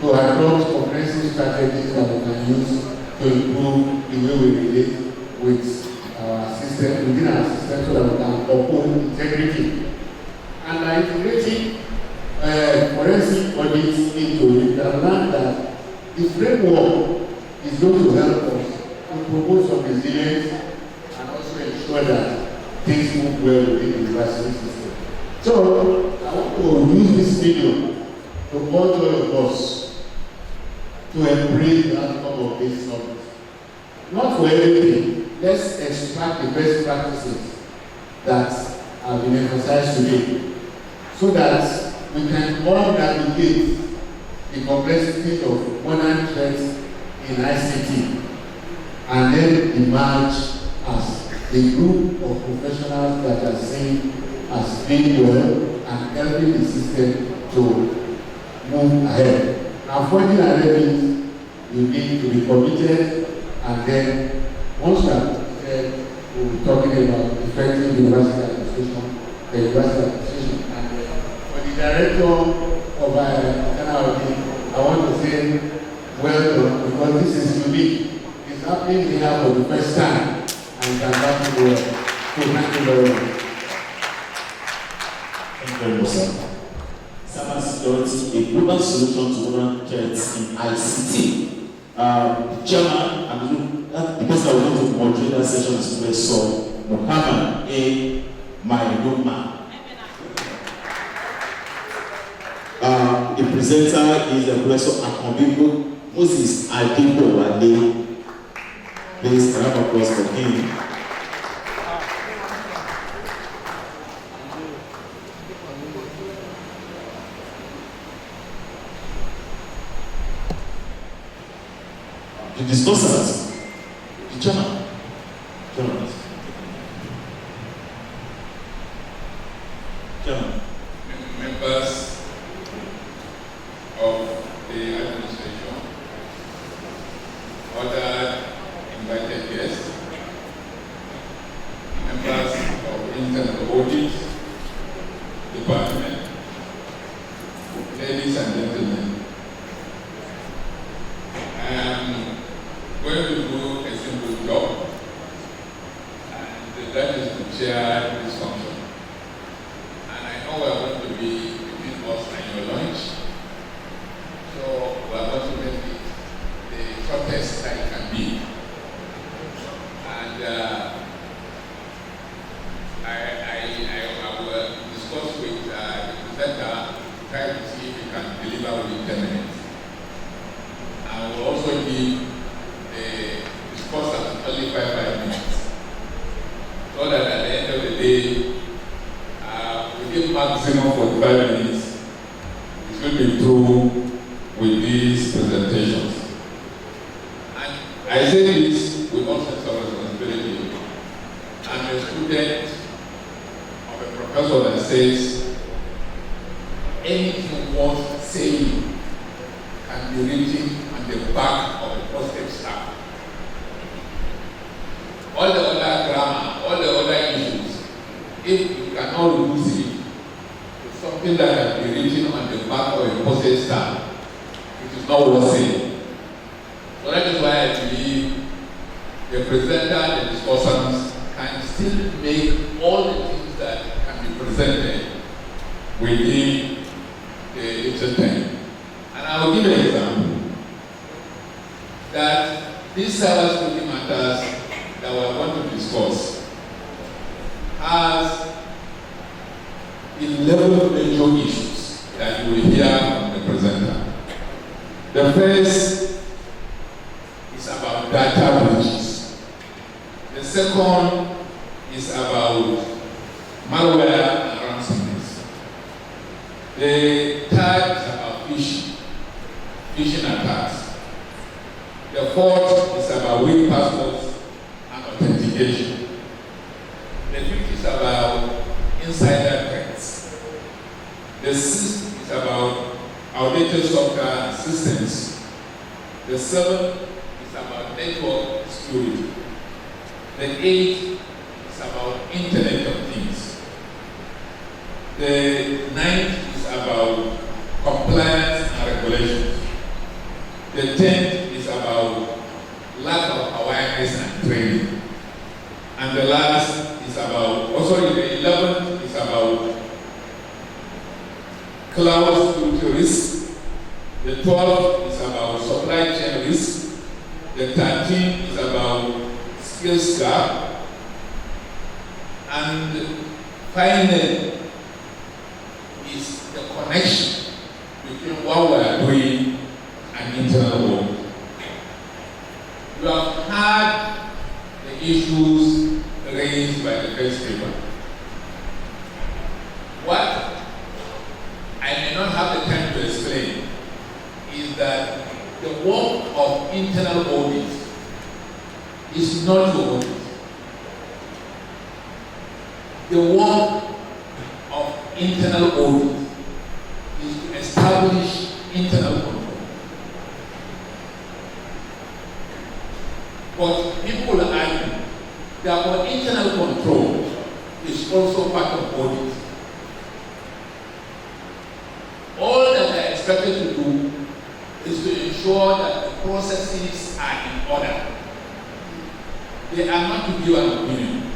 to adopt comprehensive strategies that we can use to improve the way we relate with our system, within our system, so that we can uphold integrity. And by integrating forensic audits into it, we have learned that the framework is going to help us to promote some resilience and also ensure that things move well within the university system. So I want to use this video to urge all of us to embrace the outcome of this summit. Not for everything. Let's extract the best practices that have been emphasized today, so that we can all navigate the complexities of modern threats in ICT and then emerge as a group of professionals that are seen as being well and helping the system to move ahead. Unfortunately, you need to be committed, and then once you are committed, we'll be talking about effective university administration, the university administration. For the director of Audit, I want to say well done, because this is unique. It's happening here for the first time, and can happen well. So thank you very much. Thank you very much, sir. Cybersecurity, a global solution to modern threats in ICT. The chairman and the person that was going to moderate that session is Professor Mohamed A. Maidoma. The presenter is Professor Akombibo Moses Adebowale. Please, a round of applause for him. The discussants, the chairman. Members of the administration, other invited guests, members of internal audit department, ladies and gentlemen. I am going to do a simple job, and that is to chair this function. And I know we are going to be between us and your lunch, so we are going to make it the shortest that it can be. And I will discuss with the presenter, try to see if we can deliver within 10 minutes. I will also give the discussant only 5 minutes, so that at the end of the day, we give maximum 45 minutes. It should be through with these presentations. And I say this with all sense of responsibility. I'm a student of a professor that says anything worth saying can be written on the back of a postage stamp. All the other grammar, all the other issues, if you cannot reduce it to something that can be written on the back of a postage stamp, it is not worth saying. So that is why I believe the presenter and the discussants can still make all the things that can be presented within the little time. And I will give an example that these cybersecurity matters that we are going to discuss has 11 major issues that you will hear from the presenter. The first is about data breaches. The second is about malware and ransoms. The third is about phishing attacks. The fourth is about weak passwords and authentication. The fifth is about insider threats. The sixth is about outdated software and systems. The seventh is about network security. The eighth is about Internet of Things. The ninth is about compliance and regulations. The 10th is about lack of awareness and training. And the last is about, the 11th is about cloud security risk. The 12th is about supply chain risk. The 13th is about skills gap. And finally is the connection between what we are doing and internal audit. You have had the issues raised by the first paper. What I may not have the time to explain is that the work of internal audit is not to audit. The work of internal audit is to establish internal control. But people argue that for internal control is also part of audit. All that they are expected to do is to ensure that the processes are in order. They are not to give an opinion.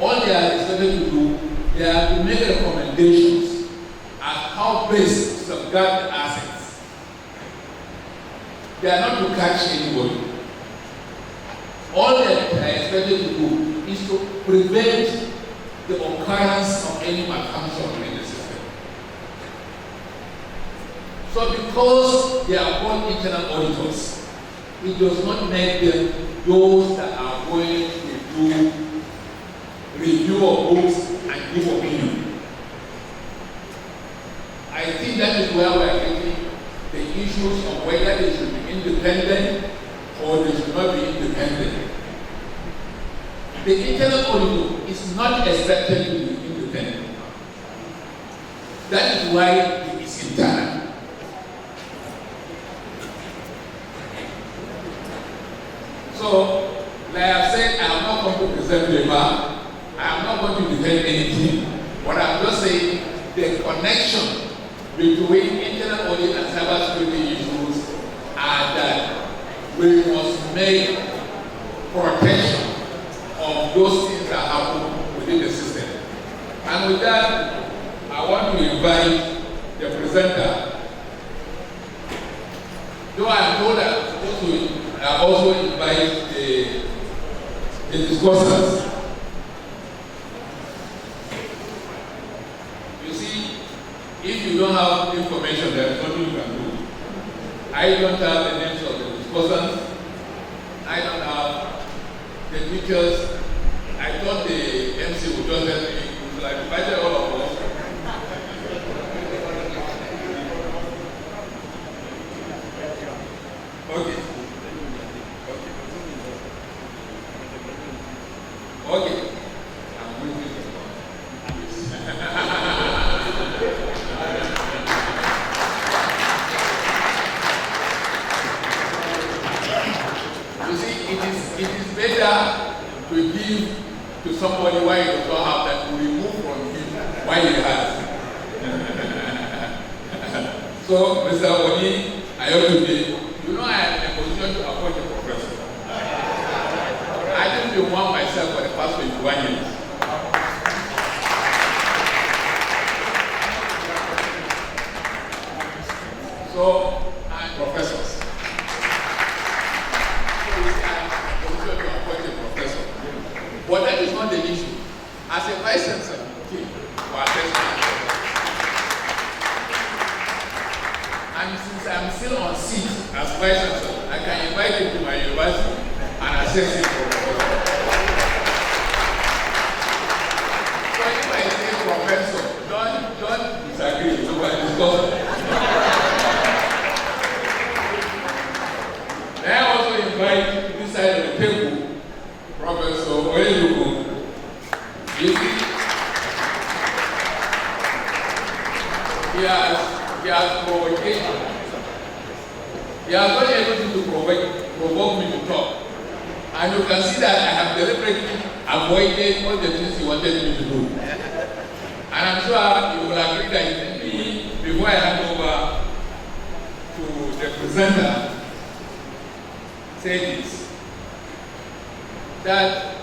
All they are expected to do, they are to make recommendations as how best to safeguard the assets. They are not to catch anybody. All that they are expected to do is to prevent the occurrence of any malfunction in the system. So because they are called internal auditors, it does not make them those that are going to do review of books and give opinion. I think that is where we are getting the issues of whether they should be independent or they should not be independent. The internal auditor is not expected to be independent. That is why it is internal. So, like I said, I am not going to present paper. I am not going to defend anything. What I'm just saying, the connection between internal audit and cybersecurity issues are that we must make protection of those things that happen within the system. And with that, I want to invite the presenter. Though I am told that I'm supposed to also invite the discussants. You see, if you don't have information, there is nothing you can do. I don't have the names of the discussants. I don't have the pictures. I thought the MC would just let me, so I invited all of us. Okay. Okay. I'm going to You see, it is better to give to somebody why he does not have that, to remove from him why he has. So, Mr. Oni, I ought to be, you know, I am in a position to appoint a professor. I didn't even want myself for the past 21 years. So, I'm professors. But that is not the issue. As a vice chancellor, and since I'm still on seat as vice chancellor, I can invite him to my university and assess him for professor. So if I say professor, don't disagree. So I discuss. I also invite this side of the table Professor Oyeluku. You see, he has provocation. He has not able to provoke me to talk. And you can see that I have deliberately avoided all the things he wanted me to do. And I'm sure you will agree that me, before I hand over to the presenter, say this. That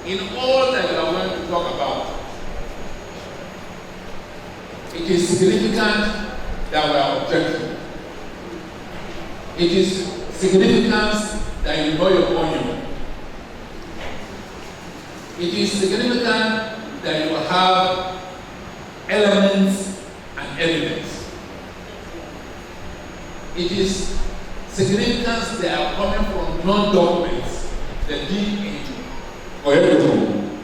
in all that we are going to talk about, it is significant that we are objective. It is significant that you know your onion. It is significant that you have elements and evidence. It is significant they are coming from non-documents that deep into everything.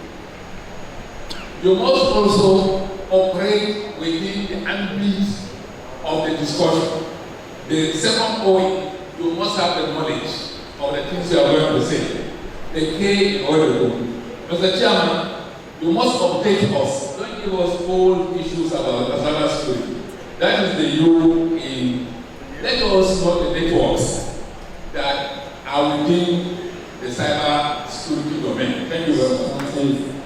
You must also operate within the ambit of the discussion. The second point, you must have the knowledge of the things you are going to say. The K in order to. Mr. Chairman, you must update us. Don't give us old issues about cyber security. That is the U in. Let us know the networks that are within the cyber security domain. Thank you very much.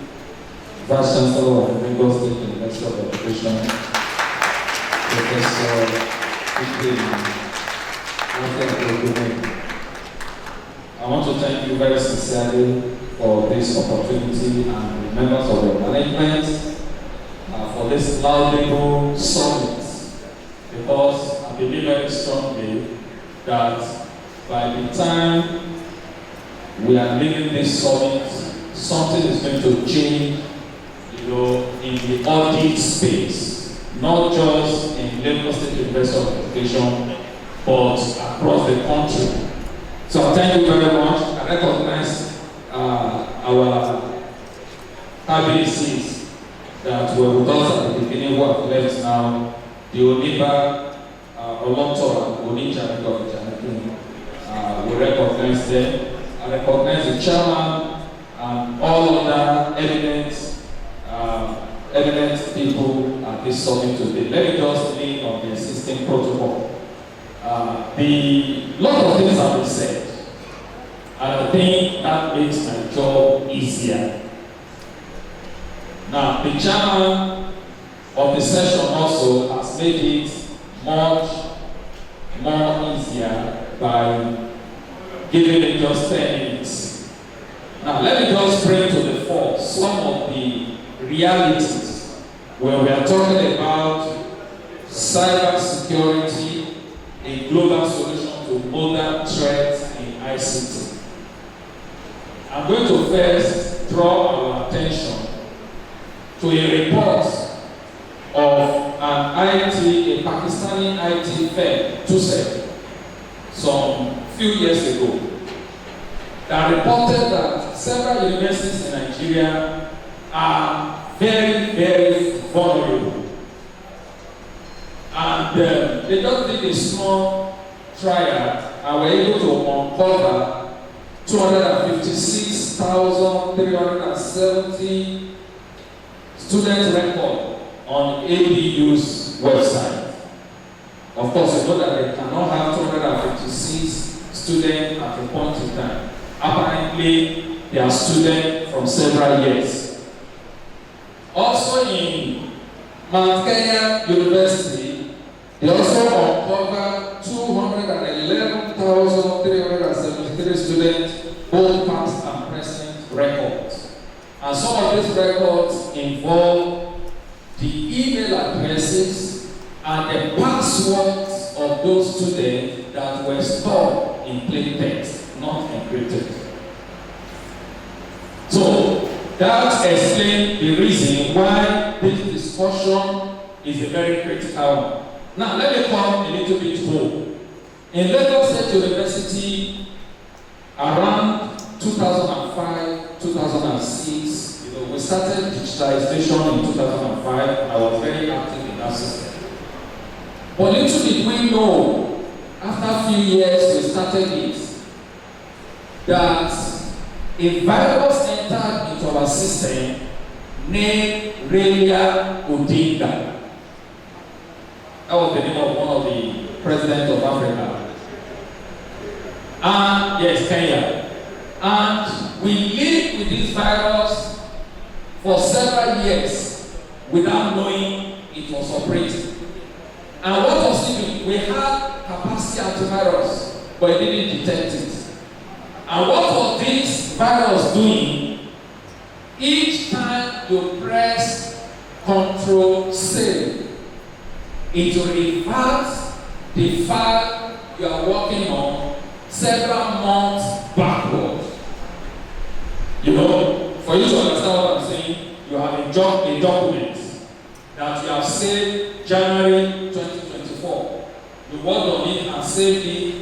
Vice Chancellor of the Lagos State University of Education, Professor I want to thank you very sincerely for this opportunity and the members of the management for this laudable summit, because I believe very strongly that by the time we are leaving this summit, something is going to change, in the audit space. not just in Lagos State University of Education, but across the country. So thank you very much. I recognize our abilities that were with us at the beginning, who have left now, the Oniba, Olonto, and Onija of Janaki. We recognize them. I recognize the chairman and all other eminent people at this summit today. Let me just lean on the existing protocol. The lot of things have been said, and I think that makes my job easier. Now, the chairman of the session also has made it much more easier by giving it just 10 minutes. Now, let me just bring to the fore some of the realities when we are talking about cyber security, a global solution to modern threats in ICT. I'm going to first draw our attention to a report of a Pakistani IT firm, TUSEC, some few years ago, that reported that several universities in Nigeria are very, very vulnerable. And they just did a small trial and were able to uncover 256,370 student record on ABU's website. Of course, you know that they cannot have 256 students at a point in time. Apparently, they are students from several years. Also in Mount Kenya University, they also uncovered 211,373 students, both past and present records. And some of these records involve the email addresses and the passwords of those students that were stored in plain text, not encrypted. So that explains the reason why this discussion is a very critical one. Now let me come a little bit home. In Lagos State University, around 2005, 2006, we started digitalization in 2005, and I was very active in that system. But little did we know, after a few years we started it, that a virus entered into our system named Relia Odinga. That was the name of one of the presidents of Africa. And yes, Kenya. And we lived with this virus for several years without knowing it was operating. And what was it? We had capacity antivirus, but it didn't detect it. And what was this virus doing? Each time you press Ctrl+C, it will revert the file you are working on several months backwards. You know, for you to understand what I'm saying, you have a document that you have saved January 2024. You worked on it and saved it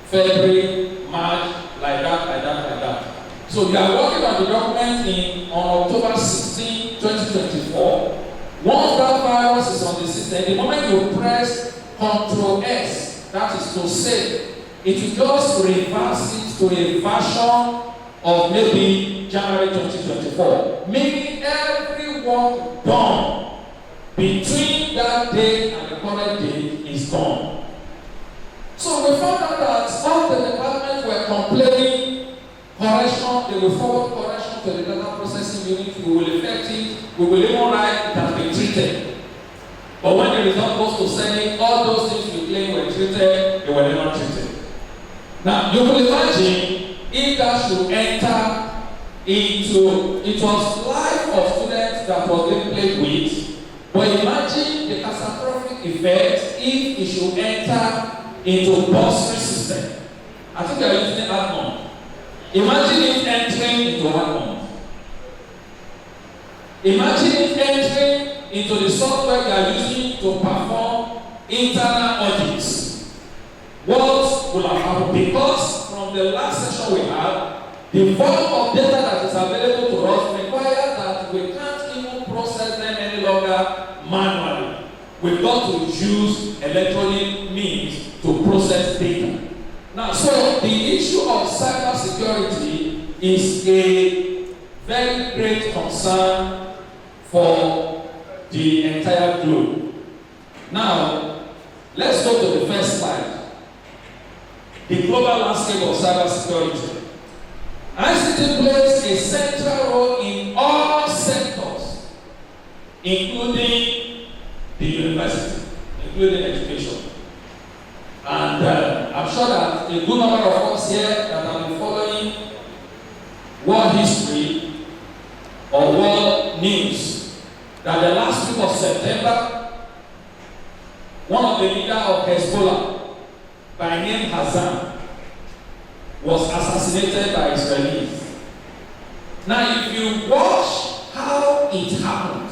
February, March, like that. So you are working on the document on October 16, 2024. Once that virus is on the system, the moment you press Ctrl+S, that is to save, it will just reverse it to a version of maybe January 2024. Meaning every work done between that date and the current date is gone. So we found out that all the departments were complaining correction, they will forward correction to the data processing unit, we will effect it, we will even write it has been treated. But when the result goes to sending, all those things we claim were treated, they were never treated. Now, you can imagine if that should enter into, it was life of students that was being played with, but imagine the catastrophic effect if it should enter into bursary system. I think you are using Admon. Imagine it entering into Admon. Imagine it entering into the software you are using to to perform internal audits, what will have happened? Because from the last session we had, the volume of data that is available to us requires that we can't even process them any longer manually. We've got to use electronic means to process data. Now, so the issue of cybersecurity is a very great concern for the entire globe. Now, let's go to the first slide. The global landscape of cybersecurity. ICT plays a central role in all sectors, including the university, including education. And I'm sure that a good number of us here that have been following world history or world news, that the last week of September, one of the leaders of Hezbollah, by name Hassan, was assassinated by Israelis. Now, if you watch how it happened,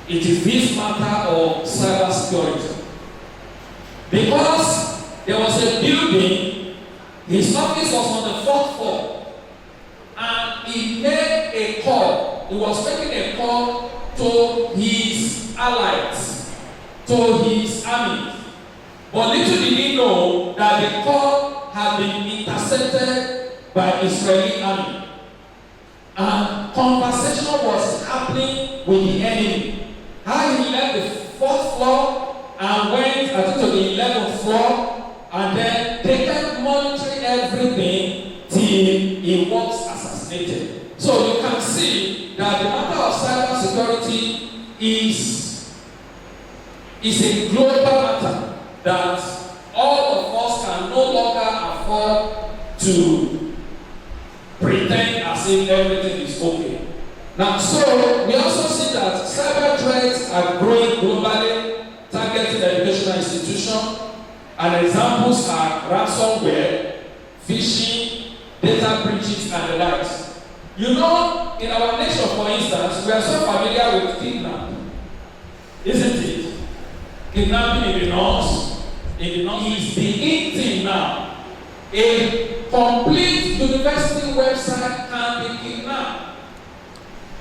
it is this matter of cybersecurity. Because there was a building, his office was on the 4th floor, and he made a call. He was making a call to his allies, to his army. But little did he know that the call had been intercepted by Israeli army. And conversation was happening with the enemy. How he left the 4th floor and went, I think, to the 11th floor, and then they kept monitoring everything till he was assassinated. So you can see that the matter of cybersecurity is a global matter that all of us can no longer afford to pretend as if everything is okay. Now, so we also see that cyber threats are growing globally, targeting educational institutions, and examples are ransomware, phishing, data breaches, and the likes. You know, in our nation, for instance, we are so familiar with kidnapping, isn't it? Kidnapping in the north is the in thing now. A complete university website can be kidnapped,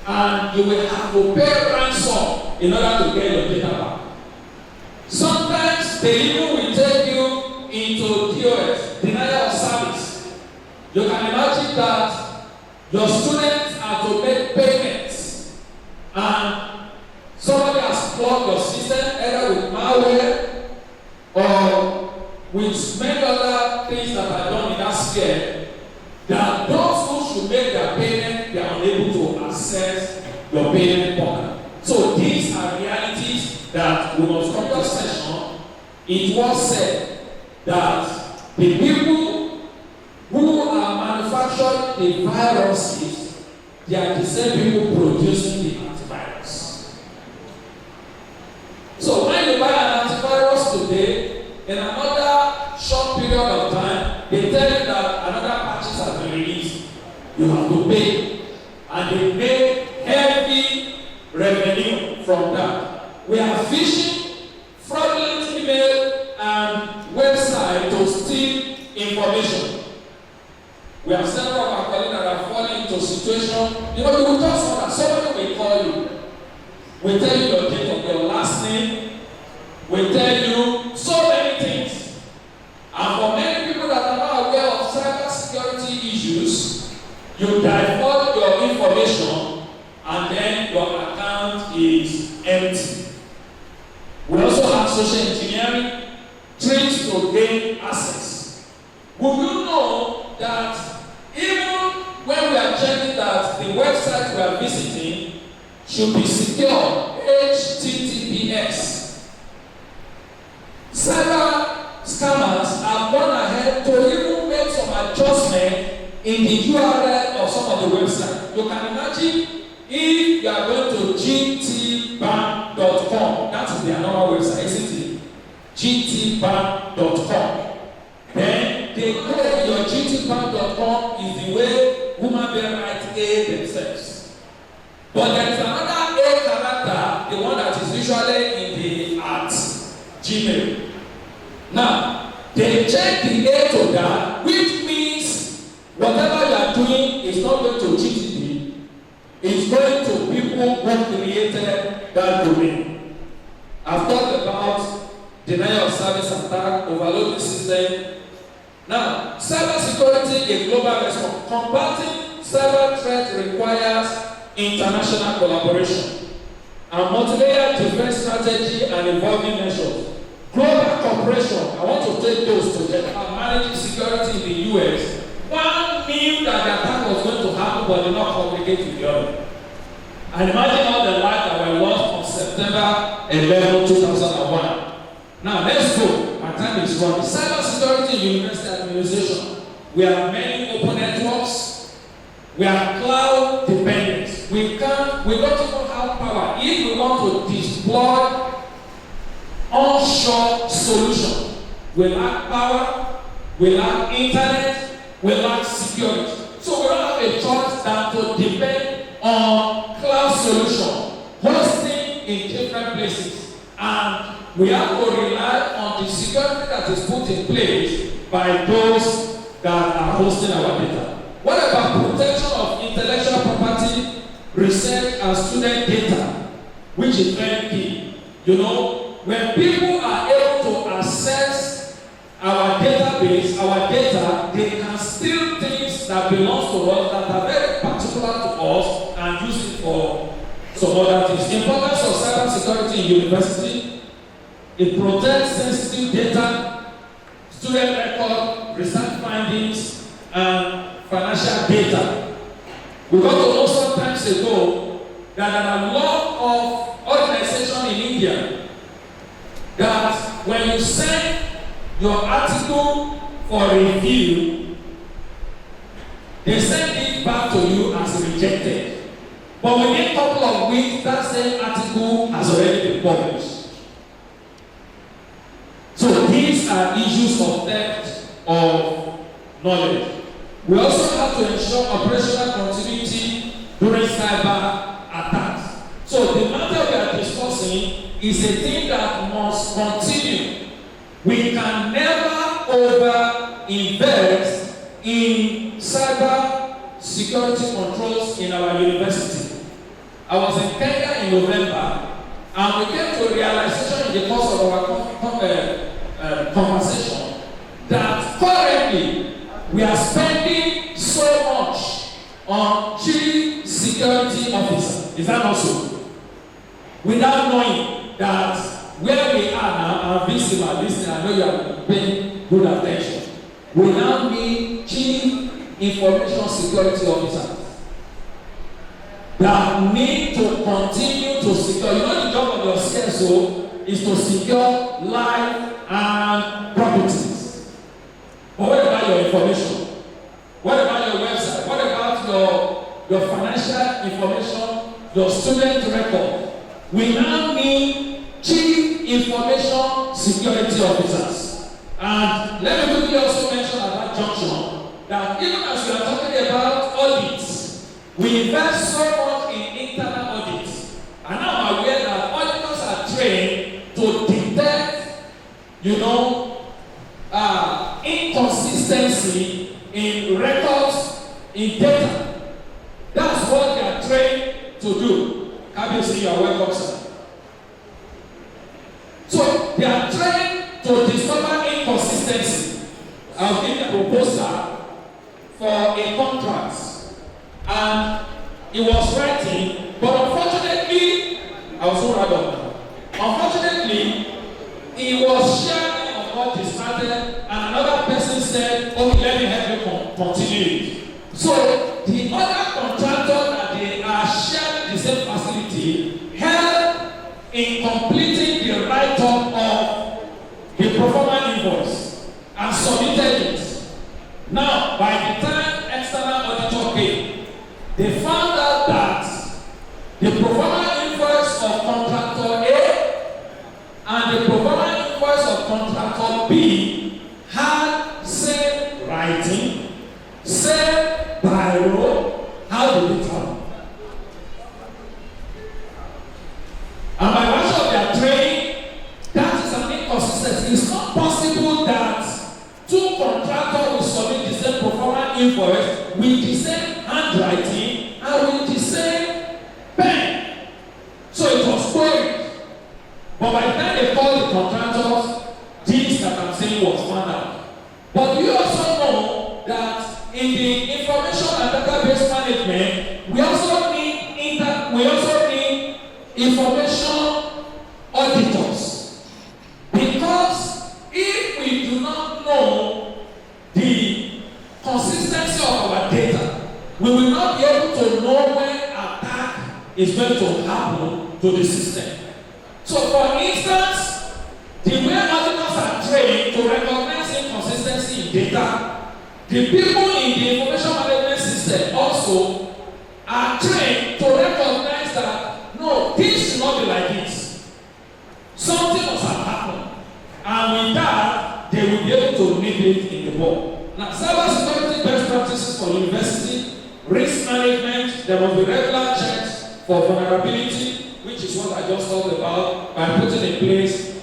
and you will have to pay ransom in order to get your data back. Sometimes they even will take you into DOS, denial of service. You can imagine that your students are to make payments, and somebody has plugged your system either with malware or with many other things that are done in that sphere, that those who should make their payment, they are unable to access your payment portal. So these are realities that we must come to a session. It was said that the people who are manufacturing the viruses, they are the same people producing the antivirus. So when you buy an antivirus today, in another short period of time, they tell you that another patches has been released. You have to pay. And they make heavy revenue from that. We are phishing, fraudulent email, and website to steal information. We have several of our colleagues that are falling into situation. You know, you will talk about that. Somebody will call you. We tell you your date of your last name. We tell you so many things. And for many people that are not aware of cybersecurity issues, you divulge your information and then your account is empty. We also have social engineering, tricks to gain access. We will know that even when we are checking that the website we are visiting should be secure, HTTPS. Cyber scammers have gone ahead to even make some adjustment in the URL of some of the websites. You can imagine if you are going to gtbank.com, that is their normal website, isn't it? gtbank.com. Then they claim your gtbank.com is the way human beings right aid themselves. But there is another A character, the one that is usually in the the A to that, which means whatever you are doing is not going to GDP, it's going to people who created that domain. I've talked about denial of service attack, overloading system. Now, cyber security is global response. Combating cyber threat requires international collaboration and multi-layered defense strategy and involving measures. Global cooperation, I want to take those together. Managing security in the US, one knew that the attack was going to happen but did not communicate with the other. And imagine all the lives that were lost on September 11, 2001. Now let's go. My time is running. Cyber security in university administration. We have many open networks. We are cloud dependent. We don't even have power. If we want to deploy onshore solution, we lack power, we lack internet, we lack security. So we don't have a choice than to depend on cloud solution, hosting in different places. And we have to rely on the security that is put in place by those that are hosting our data. What about protection of intellectual property, research and student data, which is very key? You know, when people are able to access our database, our data, they can steal things that belong to us that are very particular to us and use it for some other things. Importance of cyber security in university, it protects sensitive data, student record, research findings, and financial data. We got to know some times ago that there are a lot of organizations in India that when you send your article for review, they send it back to you as rejected. But within a couple of weeks, that same article has already been published. So these are issues of theft of knowledge. We also have to ensure operational continuity during cyber attacks. So the matter we are discussing is a thing that must continue. We can never over-invest in cyber security controls in our university. I was in Kenya in November, and we came to a realization in the course of our conversation that currently we are spending so much on chief security officer. Is that not so? Without knowing that where we are now, and visible, I know you are paying good attention. We now need chief information security officers that need to continue to secure. You know the job of your CSO is to secure life and properties. But what about your information? What about your website? What about your financial information, your student record? We now need chief information security officers. And let me quickly also mention at that junction that even as we are talking about audits, we invest so much in internal audits. And now I'm aware that auditors are trained to detect, inconsistency in records, in data. That's what they are trained to do. Obviously, you are welcome, sir. So they are trained to discover inconsistency. I'll give a proposal for a contract, and he was writing, but unfortunately, I was so rather now. Unfortunately, he was sharing of what he started, and another person said, "Okay, let me help you continue." So the other contractor that they are sharing the same facility helped in completing the write-up of the performance invoice and submitted it. Now, by the time external auditor came, they found out that the performance invoice of contractor A and the performance invoice of contractor B had same writing, same biro. How did it happen? And by virtue of their training, that is an inconsistency. It's not possible that two two contractors will submit the same performance invoice with the same handwriting and with the same pen. So it was queried. But by the time they called the contractors, this that I'm saying was found out. But you also know that in the information and database management, we also need information auditors. Because if we do not know the consistency of our data, we will not be able to know when attack is going to happen to the system. So for instance, the way auditors are trained to recognize inconsistency in data, the people in the information management system also are trained to recognize that no, this should not be like this. Something must have happened. And with that, they will be able to nip it in the bud. Now, cybersecurity best practices for university, risk management, there must be regular checks for vulnerability, which is what I just talked about, by putting in place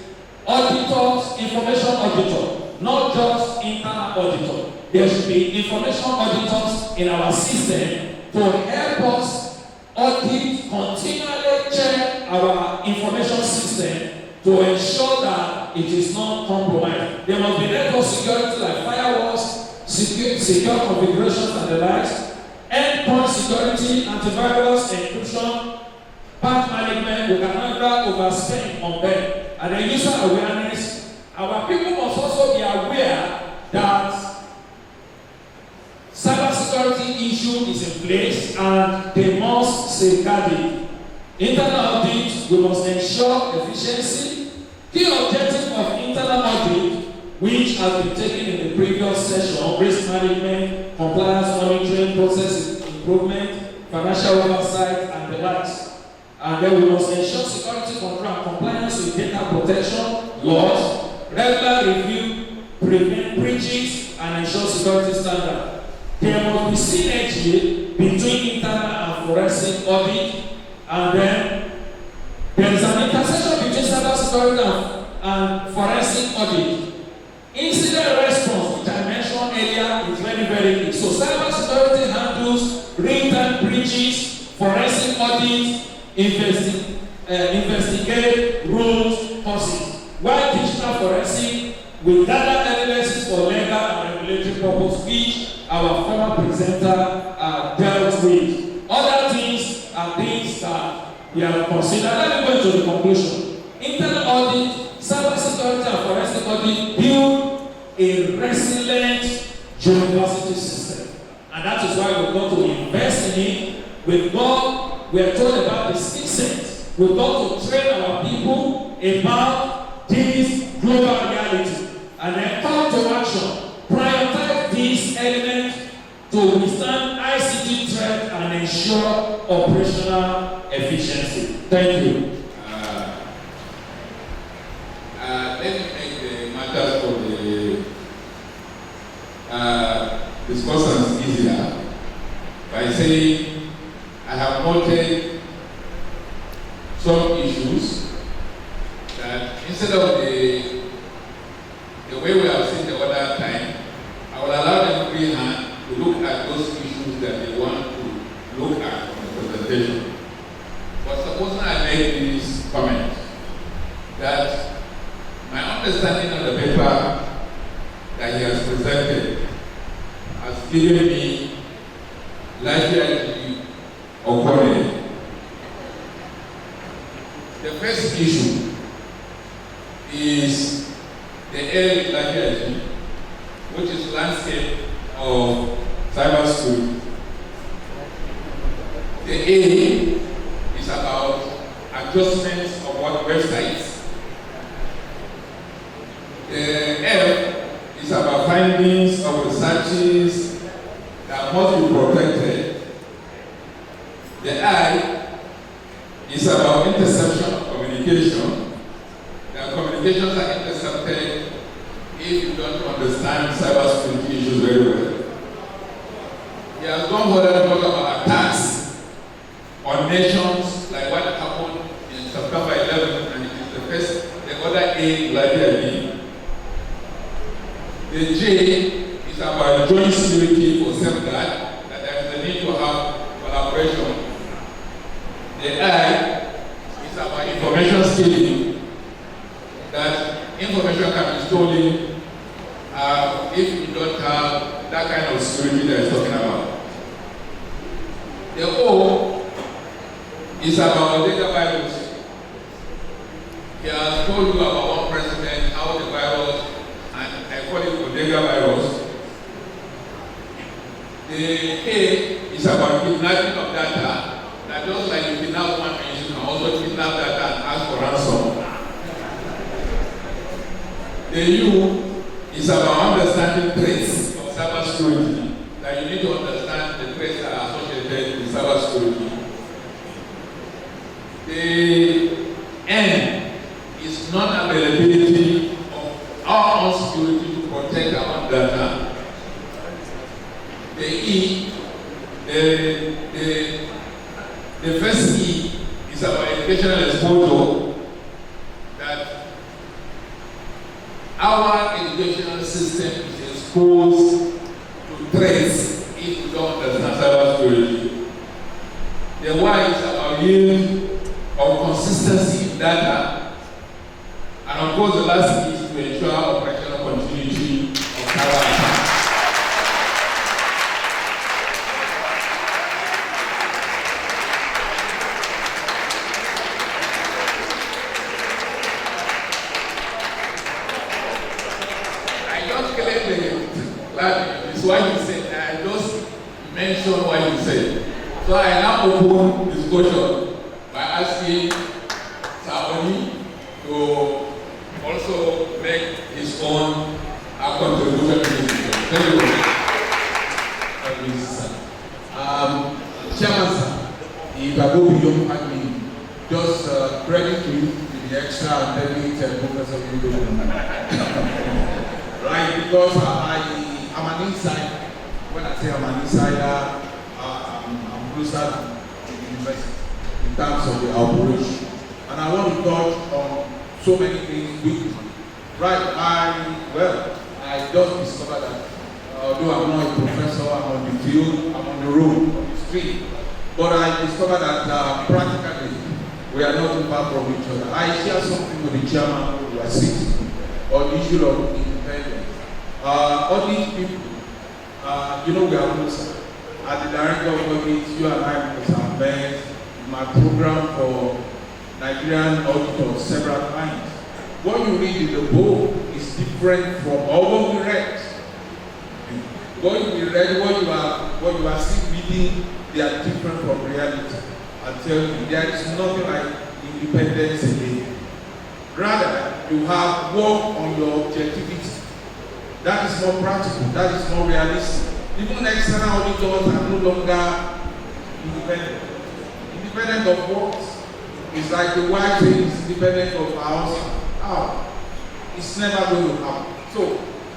auditors, information auditor, not just internal auditor. There should be information auditors in our system to help us audit, continually check our information system to ensure that it is not compromised. There must be network security like firewalls, secure configurations and the likes, endpoint security, antivirus, encryption, patch management. We can never overspend on them. And then user awareness. Our people must also be aware that cybersecurity issue is in place and they must safeguard it. Internal audit, we must ensure efficiency. Key objective of internal audit, which has been taken in the previous session, risk management, compliance monitoring, process improvement, financial oversight, and the likes. And then we must ensure security control and compliance with data protection laws, regular review, prevent breaches, and ensure security standards. There must be synergy between internal and forensic audit, and then there is an intersection between cybersecurity and forensic audit. Incident response, which I mentioned earlier, is very, very key. So cybersecurity handles real-time breaches, forensic audit, investigate rules, causes. While digital forensic will gather evidences for legal and regulatory purpose, which our former presenter dealt with. Other things are things that we have considered. Let me go to the conclusion. Internal audit, cybersecurity and forensic audit build a resilient university system. And that is why we've got to invest in it. We are told about the skill set. We've got to train our people about this global reality. And then come to action. Prioritize these elements to withstand ICT threat and ensure operational efficiency. Thank you. Let me make the matters for the discussions easier by saying I have noted some issues that instead of the way we have seen the other time, I will allow them free hand to look at those issues that they want to look at from the presentation. But supposing I make this comment that my understanding of the paper that he has presented has given me largely occurring. The first issue is the area largely, which is landscape of cybersecurity. The A is about adjustments of what websites. The F is about findings of researches that must be protected. The I is about interception of communication. The communications are intercepted if you don't understand cybersecurity issues very well. He has gone further to talk about attacks on nations, like what happened in September 11, and it is the other A, Libya B. The J is about joint security for safeguard, that there is a need to have collaboration. The I is about information stealing, that information can be stolen if you don't have that kind of security that is talking about. The O is about data virus. He has told you about one president, how the virus, and I call it data virus. The A is about kidnapping of data. That just like you kidnap one man, you can also kidnap data and ask for ransom. The U is about understanding threats of cybersecurity. That you need to understand the threats that are associated with cybersecurity. The N is non-availability of our own security to protect our own data. The E, the first E is about educational exposure, that our educational system is exposed to threats if we don't understand cybersecurity. The Y is about yield of consistency in data, and of course the last is to ensure operational continuity of cyber attack. I just claimed that is what you said. I just mentioned what you said. So I now open discussion by asking Saoni to also make his own contribution to this discussion. Thank you very much. Thank you, sir. Chairman, sir, if I go beyond 5 minutes, just credit to you with the extra and then Professor Windo. Right, because I'm an insider. When I say I'm an insider, I'm closer to the university in terms of the operation. And I want to touch on so many things quickly. Right, I just discovered that although I'm not a professor, I'm on the field, I'm on the road, on the street, but I discovered that practically we are not too far from each other. I share something with the chairman who was sitting on the issue of independence. All these people, we are closer. At the Director of Audit, you and I have met my program for Nigerian auditors several times. What you read in the book is different from all what we read. What you read, what you are still reading, they are different from reality. I tell you, there is nothing like independence again. Rather, you have work on your objectivity. That is more practical, that is more realistic. Even external auditors are no longer independent. Independent of what? It's like the white thing is independent of ours. How? It's never going to happen. So,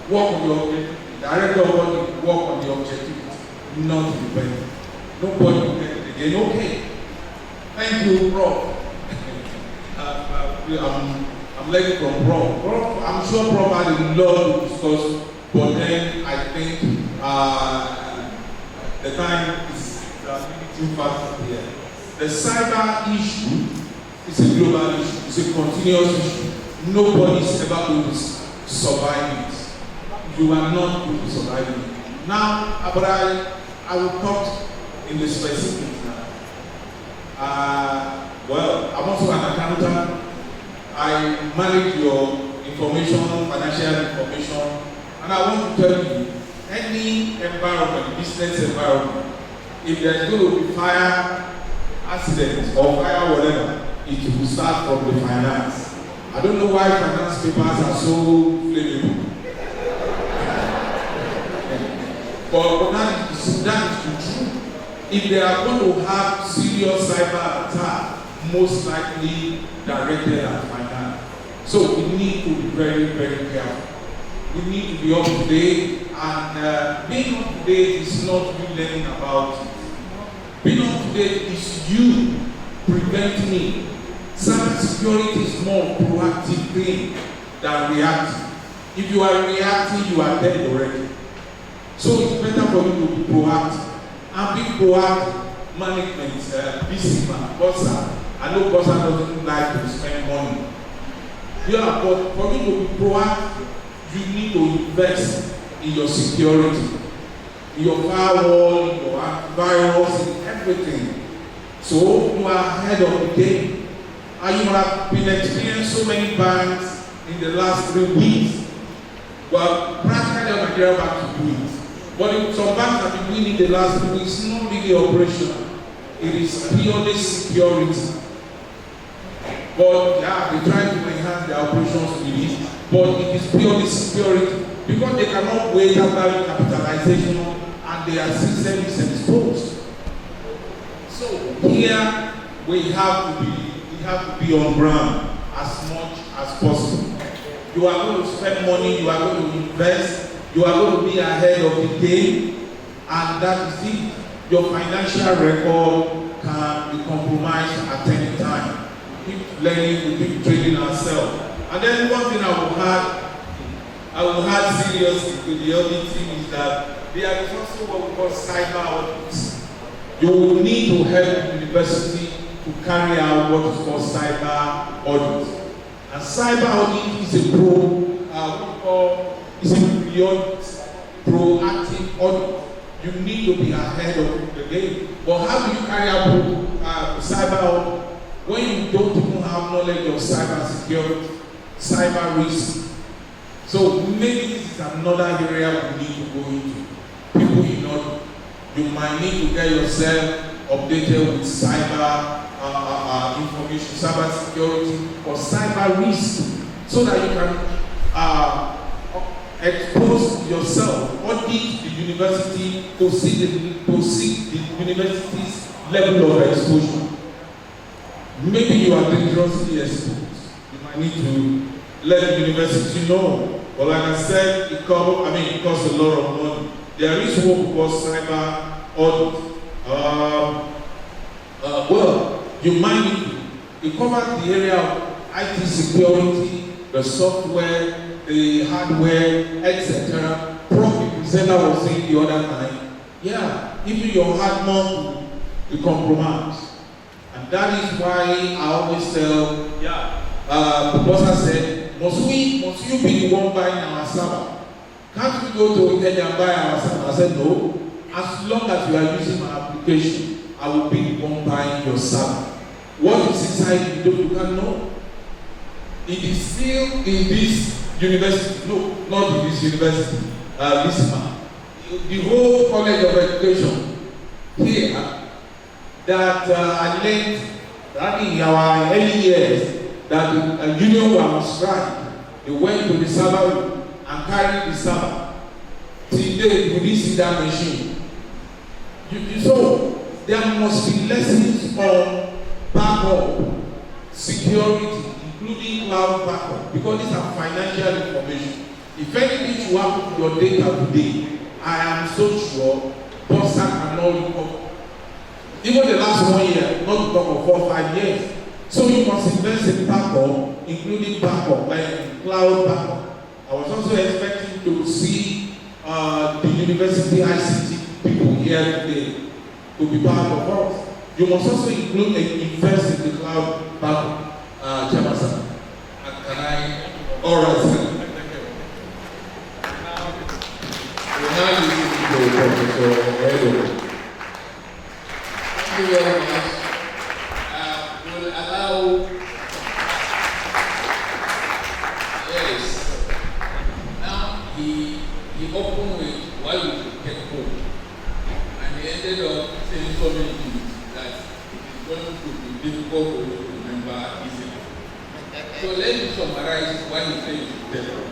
work on your objectivity. Director of Audit, work on the objectivity, not independent. Nobody will get it again. Okay. Thank you, Prof. I'm learning from Prof. I'm sure Prof had a lot to discuss, but then I think the time is too fast here. The cyber issue is a global issue. It's a continuous issue. Nobody is ever going to survive it. You are not going to survive it. Now, but I will talk in the specifics now. I'm also an accountant. I manage your information, financial information, and I want to tell you, any environment, business environment, if there's going to be fire accident or fire whatever, it will start from the finance. I don't know why finance papers are so flammable. But that is the truth. If they are going to have serious cyber attack, most likely directed at finance. So we need to be very, very careful. We need to be up to date, and being up to date is not you learning about it. Being up to date is you preventing. Cyber security is more proactive thing than reactive. If you are reacting, you are dead already. So it's better for you to be proactive. And be proactive management, busy man, bossa. I know bossa doesn't like to spend money. Yeah, but for you to be proactive, you need to invest in your security, in your firewall, in your antivirus, in everything. So you are ahead of the game. And you have been experiencing so many banks in the last 3 weeks. Well, practically on Nigeria back to do it. But if some banks have been doing it in the last 3 weeks, it's not really operational. It is purely security. But yeah, they try to enhance their operations with it. But it is purely security. Because they cannot wait after capitalization and their system is exposed. So here we have to be on ground as much as possible. You are going to spend money, you are going to invest, you are going to be ahead of the game, and that is it. Your financial record can be compromised at any time. Keep learning, we keep training ourselves. And then one thing I will add seriously to the audit team is that there is also what we call cyber audits. You will need to help the university to carry out what is called cyber audit. And cyber audit is a proactive audit. You need to be ahead of the game. But how do you carry out cyber audit when you don't even have knowledge of cyber security, cyber risk? So maybe this is another area we need to go into. People you know, you might need to get yourself updated with cyber information, cyber security, or cyber risk, so that you can expose yourself, audit the university to see the university's level of exposure. Maybe you are dangerously exposed. You might need to let the university know. But like I said, it costs a lot of money. There is what we call cyber audit. Well, you might need to. It covers the area of IT security, the software, the hardware, etc. Probably presenter was saying the other time, yeah, even your hardware will be compromised. And that is why I always tell, the boss said, must you be the one buying our server? Can't we go to Italy and buy our server? I said, no. As long as you are using my application, I will be the one buying your server. What is inside you can't know. It is still in this university, no, not in this university, this man. The whole college of education here that I learned in our early years that the union was on strike. They went to the server room and carried the server. Till today, you didn't see that machine. So there must be lessons on backup, security, including cloud backup, because these are financial information. If anything should happen to your data today, I am so sure Bossa cannot recover. Even the last 1 year, not to talk of 4 or 5 years. So you must invest in backup, including backup, like cloud backup. I was also expecting to see the university ICT people here today to be part of us. You must also include and invest in the cloud backup, Jamasa. Can I? All right. We now listen to Professor Edo. Thank you very much. We'll allow. Yes. Now he opened with why you should take home, and he ended up saying so many things that it is going to be difficult for you to remember easily. So let me summarize why you say you should take home.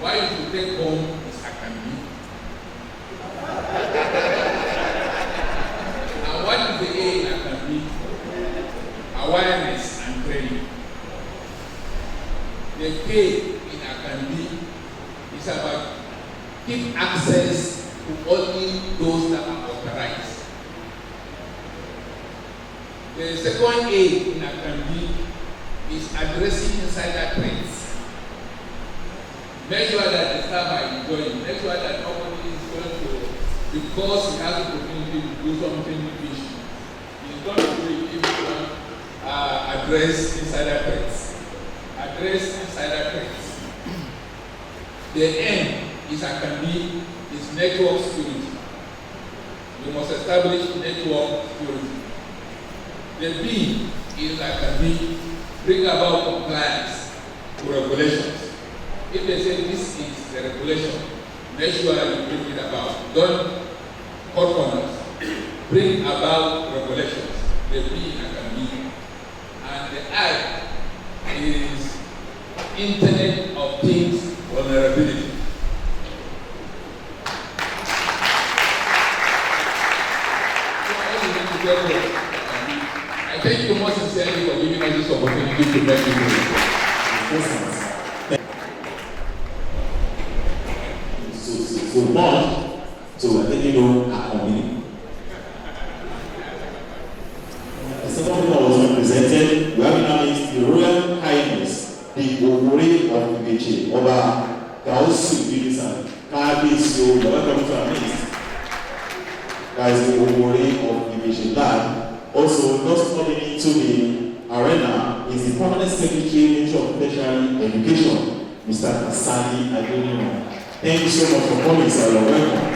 Why you should take home is academic. And what is the A in academic? Awareness and training. The K in academic is about keep access to only those that are authorized. The second A in academic is addressing insider threats. Make sure that the staff are enjoying. Make sure that nobody is going to, because he has the opportunity to do something fishy, he's going to do it if you want address insider threats. Address insider threats. The N is academy, is network security. You must establish network security. The B is academy, bring about compliance to regulations. If they say this is the regulation, make sure you bring it about. Don't cut corners. Bring about regulations. The B in academy. And the I is Internet of Things vulnerability. I thank you most sincerely for giving us this opportunity to make you So much, so we're taking on our community. The second thing that was represented, we have in our midst the Royal Highness, the Ogore of Ibeche, Oba Gausu Bilisa, KBCO, you are welcome to our midst. That is the Ogore of Ibeche Land. Also, just coming into the arena is the Permanent Secretary, Ministry of Tertiary Education, Mr. Asani Adenino. Thank you so much for coming, sir. You're welcome.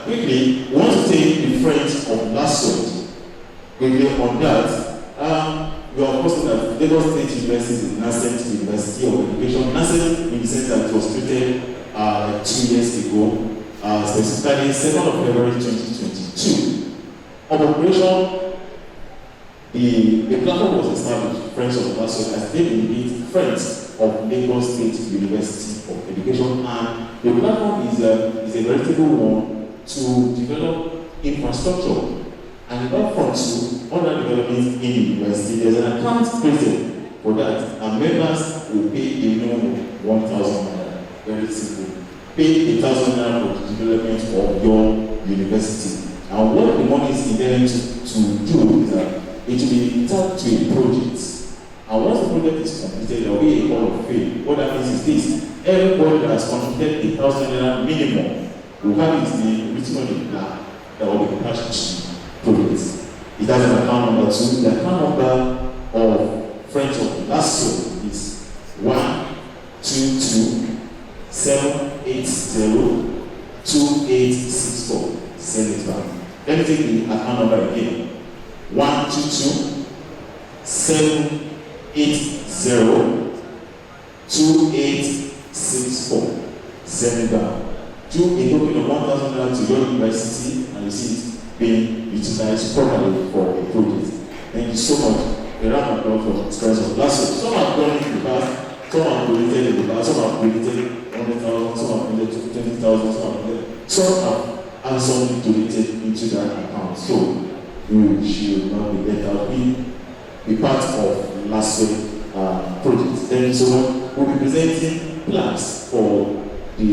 Quickly, we want to take the friends of Lasot. Quickly on that, we are posting that Lagos State University is the Nascent University of Education. Nascent in the sense that it was created 2 years ago, specifically 2nd of February 2022. Of operation, the platform was established, Friends of Lasot, as they indeed Friends of Lagos State University of Education, and the platform is a veritable one to develop infrastructure and develop funds to other developments in the university. There's an account created for that, and members will pay a minimum of 1,000 naira. Very simple. Pay 1,000 naira for the development of your university. And what the money is intended to do is that it will be tapped to a project. And once the project is completed, there will be a call of fame. What that means is this: everybody that has contributed 1,000 naira minimum will have his name written on the plaque that will be attached to projects. It has an account number 2. The account number of Friends of Lasso is 122-780-2864. Send it back. Let me take the account number again. 122-780-2864. Send it back. Do a token of 1,000 naira to your university and you see it being utilized properly for a project. Thank you so much. A round of applause for Friends of Lasso. Some have done it in the past, some have donated in the past, some have donated 100,000, some have donated 20,000, some have handsomely donated into that account. So you should not be let out, be part of Lasso project. Thank you so much. We'll be presenting plans for the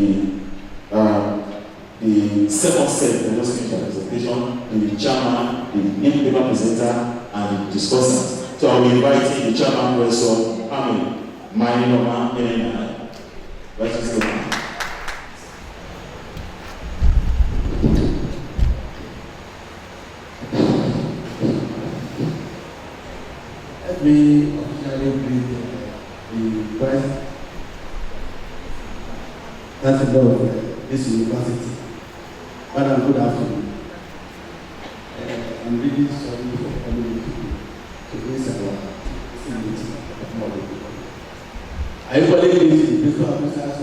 second set of the presentation, the chairman, the newspaper presenter, and the discussant. So I'll be inviting the chairman, Professor Amin Mainoma NNI. Right, Mr. Let me officially greet the Vice Chancellor of this university. Madam, good afternoon. I'm really sorry for coming to this our meeting. I equally greet the principal officers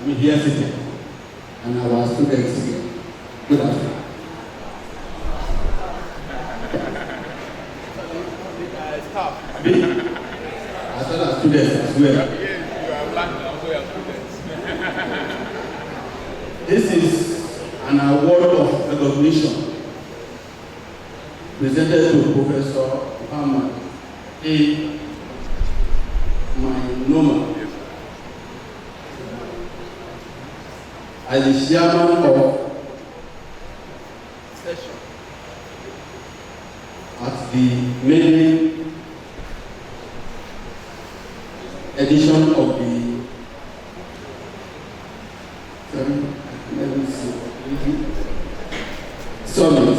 I'm here sitting and our students here. Good afternoon. As well as students as well. You are black and also your students. This is an award of recognition presented to Professor Muhammad A. Mainoma as the chairman of session at the maiden edition Let me see. Summit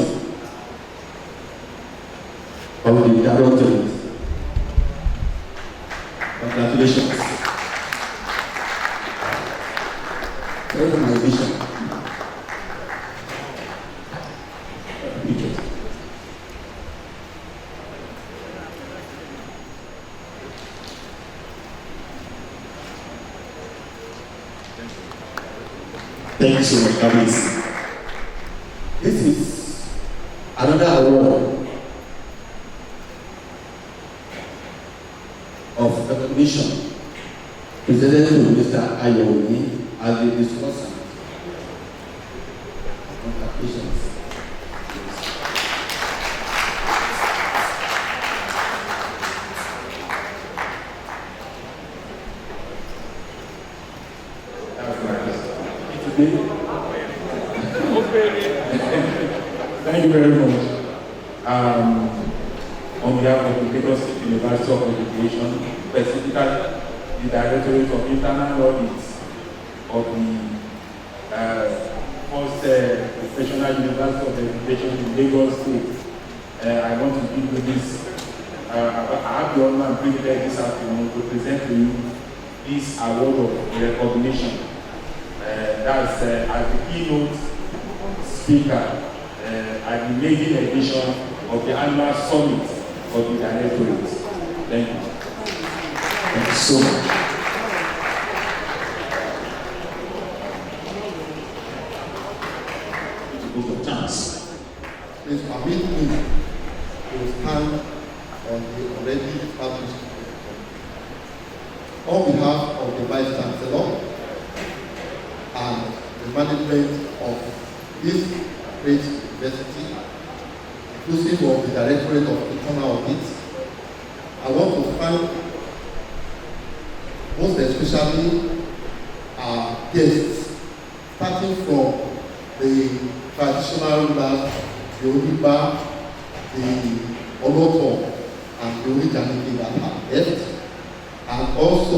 of the Directorate. Congratulations. That's my vision. Thank you so much, Kamis. This is another award of recognition presented to Mr. Ayomi as the discussant. Congratulations. Thank you very much. On behalf of the Lagos State University of Education, specifically the Directorate of Internal Audit of the first professional university of education in Lagos State, I want to give you this. I have the honor and privilege this afternoon to present to you this award of recognition. That's as the keynote speaker at the maiden edition of the annual summit of the Directorate. Thank you. Thank you so much. Chance. Please permit me to stand on the already established on behalf of the Vice Chancellor and the management of this great university, inclusive of the Directorate of Internal Audit. I want to thank most especially our guests, starting from the traditional rulers, the Oniba, the Oloto, and the Onijaniki that have left, and also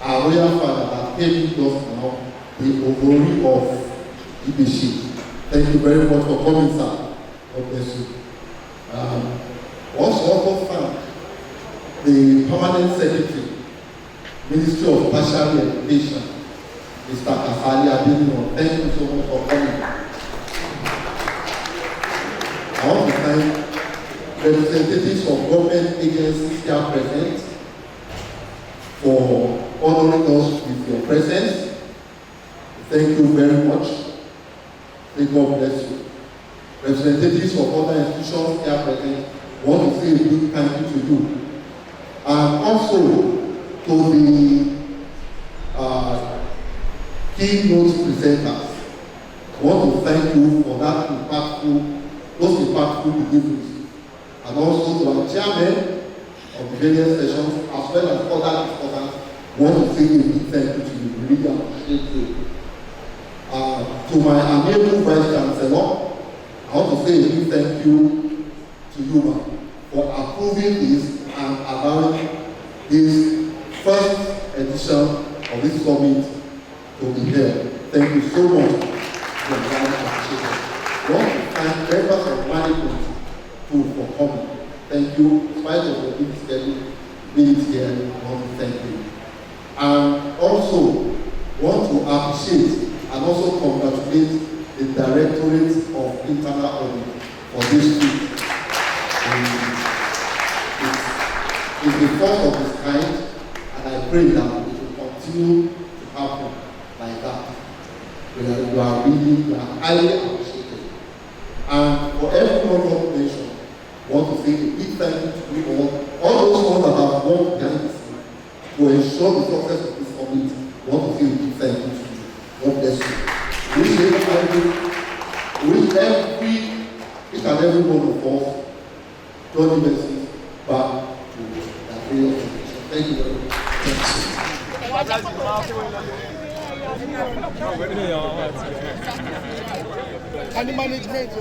our royal father that came with us now, the Ogori of Ibishi. Thank you very much for coming, sir. God bless you. Also thank the Permanent Secretary, Ministry of Tertiary Education, Mr. Kasali Adinino. Thank you so much for coming. I want to thank representatives of government agencies here present for honoring us with your presence. Thank you very much. May God bless you. Representatives of other institutions here present want to say a big thank you to you. And also to the keynote presenters. I want to thank you for that those impactful deliveries. And also to our chairman of the various sessions, as well as other discussants, I want to say a big thank you to you. We really appreciate you. To my amiable Vice Chancellor, I want to say a big thank you to you, ma'am, for approving this and allowing this first edition of this summit to be held. Thank you so much for your appreciation. I want to thank members of management too for coming. Thank you. In spite of your busy schedule, being here, I want to thank you. And also want to appreciate and also congratulate the Directorate of Internal Audit for this week. It's the first of its kind, and I pray that it will continue to happen like that. You are highly appreciated. And for everyone who mentioned, I want to say a big thank you to you all those ones that have worked behind the scene to ensure the success of this summit. I want to say a big thank you to you. God bless you. Wish each and every one of us Johnny Mercy back to the day of education. Thank you very much. And the management.